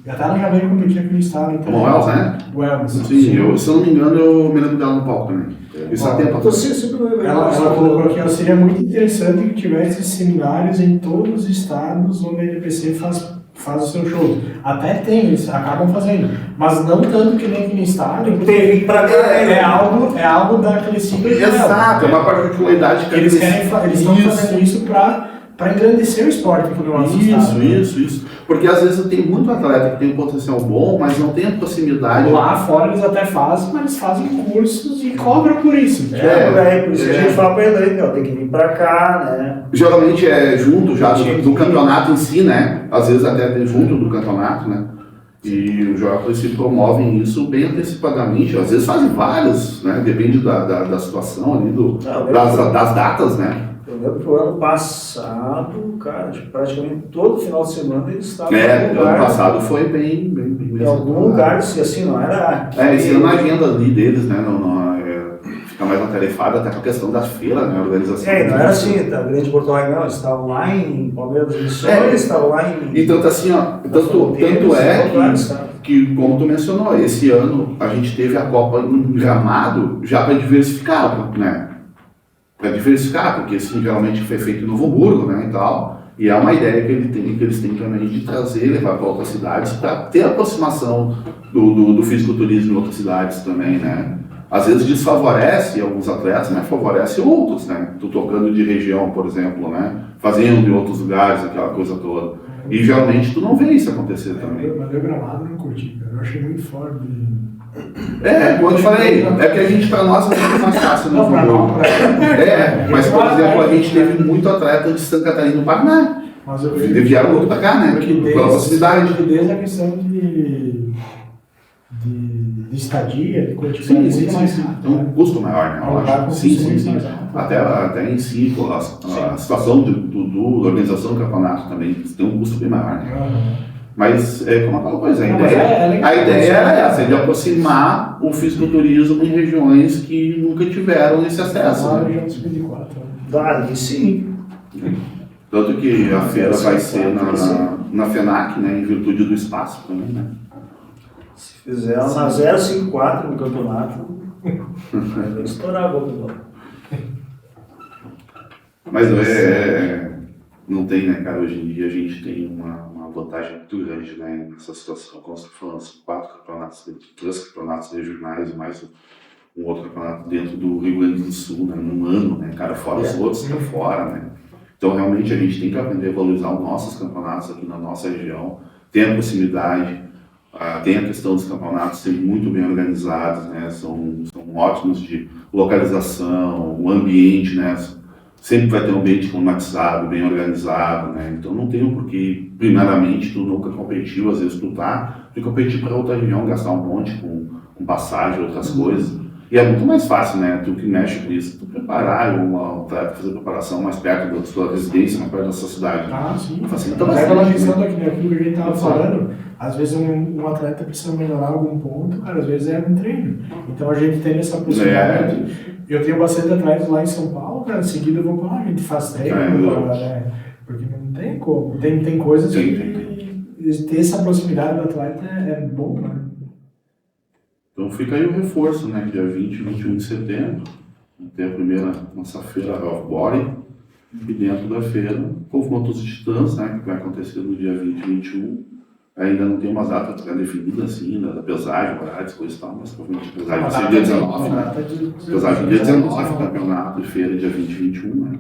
até ela já veio competir aqui no estado. Então, Como Wells, né? Wells. Sim, se eu não me engano, eu me lembro dela no palco também. Isso há tempo atrás. Ela colocou aqui, seria muito interessante que tivesse seminários em todos os estados onde a LPC faz o seu show. Até tem, eles acabam fazendo, mas não tanto que nem aqui no estado. Tem que pra cá, é algo da Crescimento. Exato, é uma particularidade que eles estão fazendo isso para engrandecer o esporte aqui no nosso estado. Isso. Porque às vezes tem muito atleta que tem um potencial bom, mas não tem a proximidade. Lá fora eles até fazem, mas eles fazem cursos e cobram por isso. Por isso que a gente fala pra ele, tem que vir pra cá, né? Geralmente é junto já do campeonato em si, né? Às vezes até junto do campeonato, né? E os jogadores se promovem isso bem antecipadamente. Às vezes fazem vários, né? Depende da situação ali, das datas, né? Eu lembro que o ano passado, cara, praticamente todo final de semana eles estavam no ano passado foi bem em algum lugar, assim, não era... Esse ano a agenda ali deles, né, fica mais atarefada até com a questão da feira, né, a organização. Não era assim, tá, Grande Porto Alegre não, eles estavam lá em Palmeiras das Missões, estavam lá em... E tanto assim, tanto é que, como tu mencionou, esse ano a gente teve a Copa em Gramado já para diversificar, né? Para diversificar, porque assim, geralmente foi feito em Novo Hamburgo, né, e tal, e é uma ideia que eles têm também de trazer, levar para outras cidades, para ter aproximação do fisiculturismo em outras cidades também, né. Às vezes desfavorece alguns atletas, mas favorece outros, né, tu tocando de região, por exemplo, né, fazendo em outros lugares, aquela coisa toda. E geralmente tu não vê isso acontecer também. Mas eu Gramado não curti, cara, eu achei muito fora de... Como eu te falei, é que a gente, para nós, é muito mais fácil, né? Mas, por exemplo, a gente teve muito atleta de Santa Catarina no Paraná. Mas eu vieram outro pra cá, né? Pela proximidade. Desde a questão de estadia, de quantidade, Sim. Um custo maior, né? Eu acho. Sim. Até em si, a situação da organização do campeonato também tem um custo bem maior, né? Mas é como aquela coisa, a ideia era essa, de aproximar o fisiculturismo em regiões que nunca tiveram esse acesso. Sim. Tanto que a feira vai ser na FENAC, né, em virtude do espaço também, né? Se fizer uma 054 no campeonato, vai estourar a boca do lado. Mas não tem, né, cara? Hoje em dia a gente tem uma vantagem muito grande, né, nessa situação. Como você falou, são 3 campeonatos regionais e mais um outro campeonato dentro do Rio Grande do Sul, né, num ano, né, cara, fora os outros, tá fora, né. Então, realmente, a gente tem que aprender a valorizar os nossos campeonatos aqui na nossa região, tem a proximidade, tem a questão dos campeonatos serem muito bem organizados, né, são ótimos de localização, o ambiente, né, sempre vai ter um ambiente climatizado, bem organizado, né? Então não tem um porquê, primeiramente, tu nunca competiu, às vezes tu competir para outra região, gastar um monte com passagem, outras coisas. E é muito mais fácil, né? Tu que mexe com isso, tu preparar um atleta, fazer preparação mais perto da sua residência, mais perto da sua cidade. Sim. Facilita bastante. Pega a questão daquilo que a gente estava falando, às vezes um atleta precisa melhorar algum ponto, cara, às vezes é um treino. Então a gente tem essa possibilidade. Eu tenho bastante atletas lá em São Paulo, cara, em seguida eu vou falar, a gente faz treino, né? Porque não tem como. Tem coisas que ter essa proximidade do atleta é bom, né? Então fica aí o reforço, né? Dia 20 e 21 de setembro, tem a primeira nossa feira Health Body, e dentro da feira, confrontos de titãs, né? Que vai acontecer no dia 20 e 21. Ainda não tem umas datas definidas assim, da pesagem, horários, coisas e tal, mas provavelmente a pesagem vai ser dia 19, né? Pesagem dia 19, campeonato de feira dia 20 e 21, né?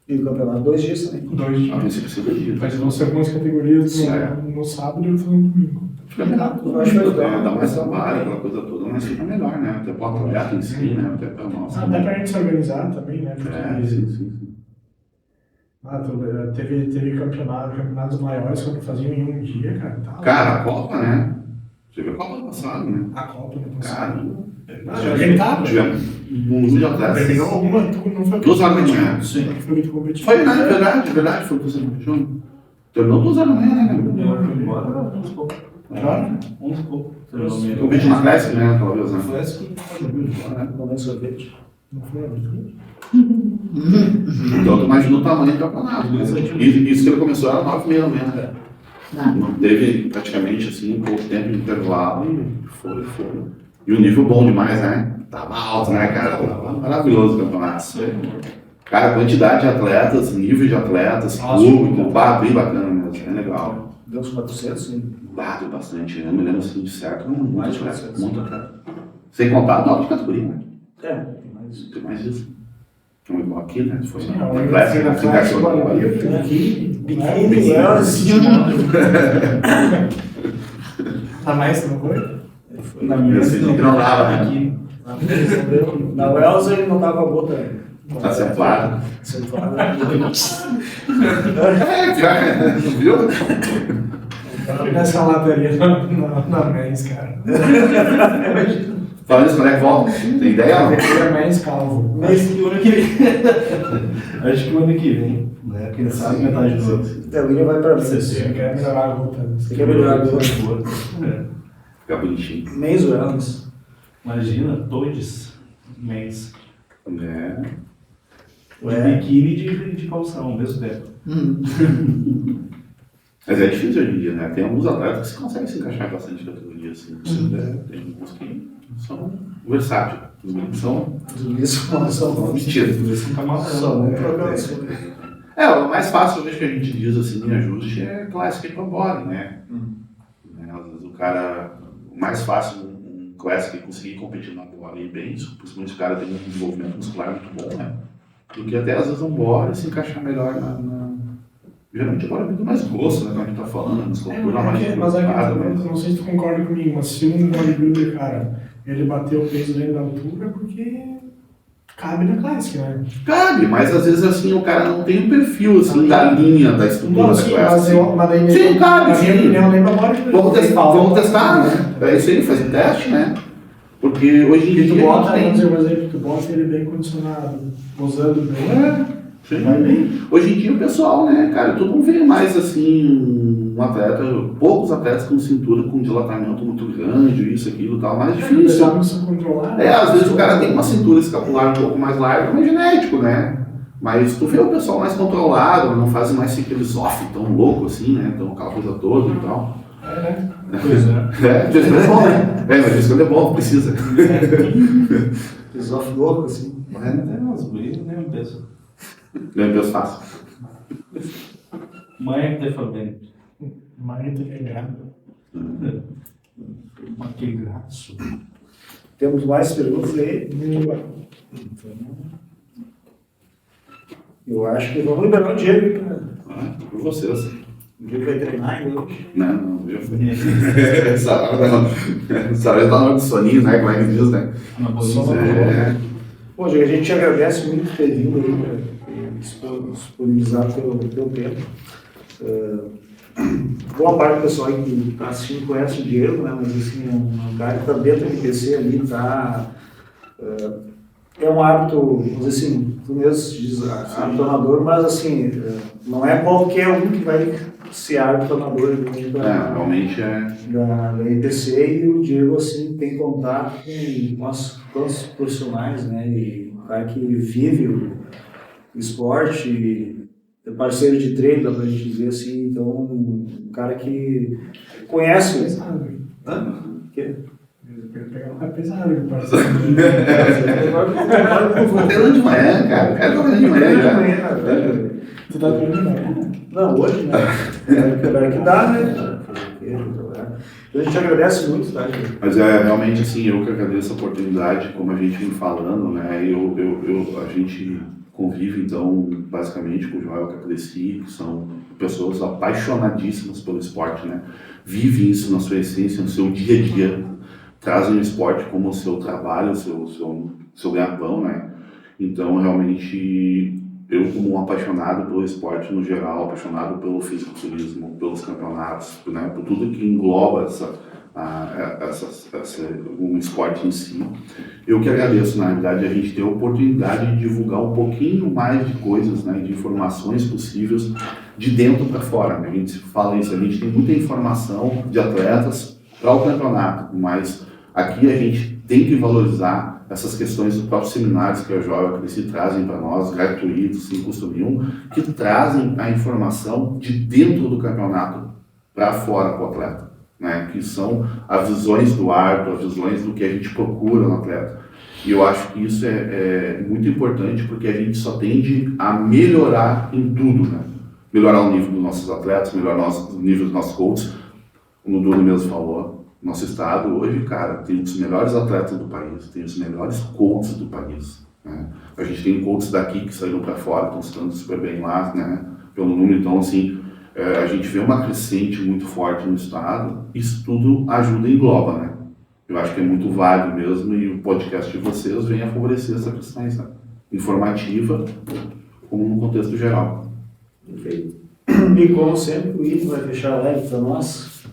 E o campeonato 2 dias também. 2 dias. A princípio ser 2 dias. Mas vão ser algumas categorias no sábado e outras no domingo. Fica melhor. Eu acho que dá mais trabalho, aquela coisa toda, mas fica melhor, né? Até para o atleta em si, né? Até para nós. Até para a gente se organizar também, né? Porque... sim. Teve campeonatos maiores que faziam em um dia, cara. Cara, a Copa, né? Você viu a Copa do passado, né? A Copa do passado. Cara, tivemos um número de atletas. Terminou uma, não foi 2 horas da manhã. Sim. Foi que tu competiu. Foi, né? Verdade, foi o que você competiu. Terminou 2 horas da manhã, né? Não, foi embora, uns poucos. Claro. Uns poucos. O vídeo na Classic, né? Talvez, né? Não é sorvete. Não foi abrir. Então tu imagina o tamanho do campeonato. Né? Isso que ele começou era 9 meses, né? Não teve praticamente assim, pouco tempo de intervalo e foi. E o nível bom demais, né? Tava alto, né, cara? Tava maravilhoso o campeonato. Cara, quantidade de atletas, nível de atletas, público, bem bacana mesmo, é legal. Deu uns 400, sim. Deu bastante, eu me lembro assim de certo, muito Mais de atleta, 400. muito atleta. Sem contar a nova de categoria, né? Tem mais. Tem mais isso. Então, igual aqui, né? Foi Sim, na a Classic, na se encaixou na Classic, bola. aqui, Biquíni, a mais não foi? Na Esse que não dava, né? Na Wells ele não tava a bota Tá acentuado. acentuada. Não viu? Nessa lataria na MES, cara. Falando isso, quando é que volta? Tem ideia ou não? É mais calvo. Acho que o ano que vem. Acho que o ano que vem, né? Quem sabe metade do ano. A linha vai pra mim. Você quer melhorar a roupa. Você quer melhorar a roupa? Fica bonitinho. Mês Wells. Imagina, todos mês. É. De biquíni de calção, ao mesmo tempo. Mas é difícil hoje em dia, né? Tem alguns atletas que conseguem se encaixar em bastante categoria, assim. Tem alguns que são versáteis. Os meninos são Isso, vestidos. São camarão, Só um né? programa. O mais fácil, eu vejo que a gente diz assim, em ajuste, é Classic e Pro Body, né? Às vezes o cara, o mais fácil, um Classic conseguir competir na bola e bem, principalmente se o cara tem um desenvolvimento muscular muito bom, né? Do que até às vezes um body se encaixar melhor Geralmente agora é muito mais grosso, né? Como a gente tá falando, a musculatura mais Mas aqui preocupada, também, mas... não sei se tu concorda comigo, mas se um bodybuilder, cara, ele bateu o peso dentro da altura, porque cabe na Classic, né? Cabe, mas às vezes assim o cara não tem um perfil assim da linha da estrutura Não, da sim, Classic. mas daí Sim, cabe, na minha sim. opinião, nem pra bodybuilder. Vamos testar, né? É isso aí, fazer teste, né? Porque hoje em E dia tu bota, a gente vamos tem... dizer um exemplo, tu bota ele bem condicionado, usando bem, Sim. vai bem. Hoje em dia o pessoal, né, cara, todo mundo vê mais assim, um atleta, poucos atletas com cintura com dilatamento muito grande, isso, aquilo e tal, mais Eles difícil. sabem se controlar. Às vezes o cara tem uma cintura escapular um pouco mais larga, mas genético, né? Mas tu vê o pessoal mais controlado, não fazem mais aquele soft tão louco assim, né? Então aquela coisa toda e tal. Né? Pois é. De vez em quando é bom, né? Mas de vez em quando é bom, precisa. Eles louco assim. Mas não tem umas brigas, nem um peso. Ganha peso fácil. Mãe de família. Mãe tem que ganhar. Mas que graça. Temos mais perguntas aí? Eu acho que vamos liberar o Diego. Por vocês. O Diego vai treinar ainda hoje. Não, já foi. Essa vez tá na hora do soninho, né? Como é que diz, né? Bom, Diego, a gente te agradece muito por ter vindo aí para disponibilizar o teu tempo. Boa parte do pessoal aí que está assistindo conhece o Diego, né? Mas assim, é um cara que está dentro do MPC ali, tá, é um hábito, vamos dizer assim, tu mesmo diz hábito amador, mas assim, não é qualquer um que vai ser hábito amador realmente é. da MPC, e o Diego assim, tem contato com os profissionais, né? E um cara que vive o esporte, é parceiro de treino, dá pra gente dizer assim, então um cara que conhece. Pesado. Que? É pesado, parceiro. Vou treinando de manhã, cara. Quero tô treinando de manhã já. Tu tá treinando de manhã? Não, hoje não. É que dá, né? Então a gente agradece muito, tá? Mas é realmente assim, eu que agradeço a oportunidade, como a gente vem falando, né? A gente convive então basicamente com o Joel, que eu cresci, que são pessoas apaixonadíssimas pelo esporte, né? Vivem isso na sua essência, no seu dia a dia, trazem o esporte como o seu trabalho, o seu ganha-pão, né? Então realmente eu, como um apaixonado pelo esporte no geral, apaixonado pelo fisiculturismo, pelos campeonatos, né? Por tudo que engloba um esporte em si. Eu que agradeço, na realidade, a gente ter a oportunidade de divulgar um pouquinho mais de coisas, né, de informações possíveis de dentro para fora, né? A gente fala isso, a gente tem muita informação de atletas, para o campeonato, mas aqui a gente tem que valorizar essas questões dos próprios seminários que a Joel e a Cleci trazem para nós, gratuitos, sem custo nenhum, que trazem a informação de dentro do campeonato para fora para o atleta, né? Que são as visões do árbitro, as visões do que a gente procura no atleta. E eu acho que isso é muito importante porque a gente só tende a melhorar em tudo, né? Melhorar o nível dos nossos atletas, melhorar o nível dos nossos coaches. Como o Bruno mesmo falou, nosso estado hoje, cara, tem os melhores atletas do país, tem os melhores coaches do país, né? A gente tem coaches daqui que saíram para fora, estão estando super bem lá, né? Pelo número, então assim, a gente vê uma crescente muito forte no estado, isso tudo ajuda e engloba, né? Eu acho que é muito válido mesmo e o podcast de vocês vem a favorecer essa questão, sabe? Informativa, como no contexto geral. Perfeito. E como sempre, o Ivo vai fechar a live para nós.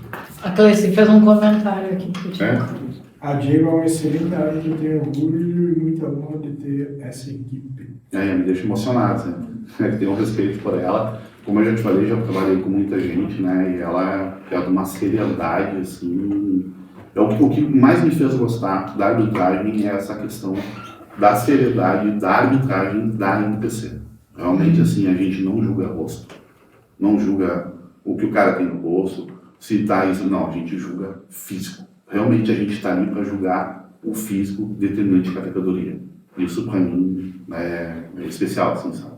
A Cleci fez um comentário aqui. A Diego é uma excelente área que tem orgulho e muita honra de ter essa equipe. Me deixa emocionado, né? Tenho um respeito por ela. Como eu já te falei, já trabalhei com muita gente, né? E ela é de uma seriedade, assim. O que mais me fez gostar da arbitragem é essa questão da seriedade da arbitragem da NPC. Realmente, assim, a gente não julga rosto, não julga o que o cara tem no bolso, se tá isso, não, a gente julga físico. Realmente a gente está ali para julgar o físico determinante de categoria. Isso para mim é especial, assim, sabe?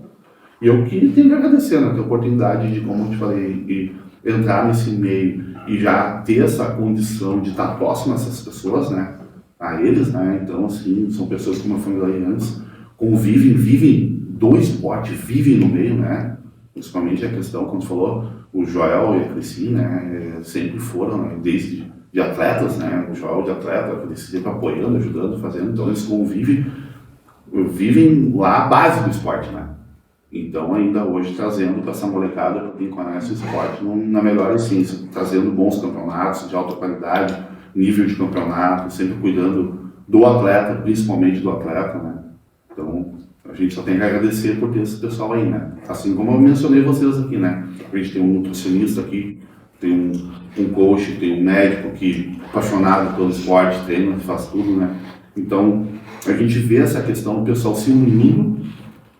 E eu que tenho que agradecer, né, a oportunidade de, como eu te falei, entrar nesse meio e já ter essa condição de estar próximo a essas pessoas, né, a eles, né, então, assim, são pessoas, como eu falei antes, vivem do esporte, vivem no meio, né, principalmente a questão, como você falou, o Joel e a Cleci, né, sempre foram, né, desde de atletas, né, o Joel de atleta, a Cleci sempre apoiando, ajudando, fazendo, então eles vivem lá a base do esporte, né. Então, ainda hoje, trazendo para essa molecada, para quem conhece o esporte, na melhor essência, trazendo bons campeonatos de alta qualidade, nível de campeonato, sempre cuidando do atleta, principalmente do atleta, né? Então, a gente só tem que agradecer por ter esse pessoal aí, né? Assim como eu mencionei vocês aqui, né? A gente tem um nutricionista aqui, tem um coach, tem um médico que é apaixonado pelo esporte, treina, faz tudo, né? Então, a gente vê essa questão do pessoal se unindo,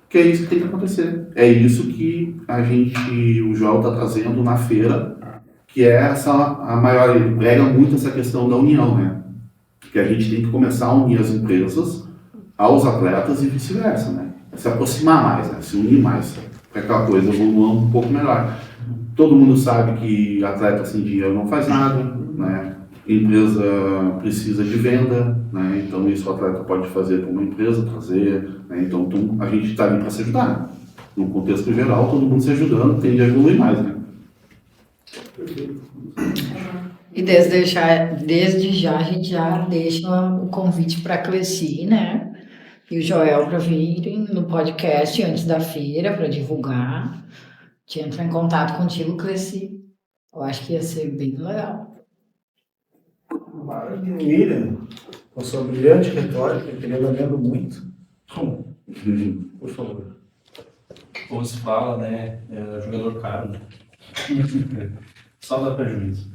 que é isso que tem que acontecer. É isso que o Joel está trazendo na feira, que é a maior, ele prega muito essa questão da união, né? Que a gente tem que começar a unir as empresas aos atletas e vice-versa, né? Se aproximar mais, né? Se unir mais, para que aquela coisa evolua um pouco melhor. Todo mundo sabe que atleta sem dinheiro não faz nada, né? Empresa precisa de venda, né? Então isso o atleta pode fazer para uma empresa, trazer, né? Então a gente está ali para se ajudar, né? No contexto geral, todo mundo se ajudando, tende a evoluir mais, né? E desde já a gente já deixa o convite para a Cleci, né? E o Joel para virem no podcast antes da feira para divulgar. Te entrar em contato contigo, Cleci. Eu acho que ia ser bem legal. Maravilha, com sua brilhante retórica, que ele anda muito. Por favor. Como se fala, né? É jogador caro, né? Só dá prejuízo.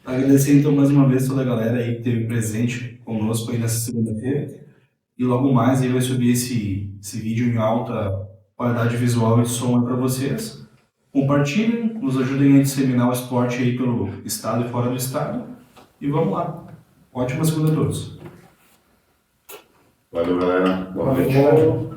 Agradecer então mais uma vez toda a galera aí que esteve presente conosco aí nessa segunda-feira. E logo mais aí vai subir esse vídeo em alta qualidade visual e de som para vocês. Compartilhem, nos ajudem a disseminar o esporte aí pelo estado e fora do estado. E vamos lá. Ótima segunda a todos. Valeu, galera. Boa noite. Valeu.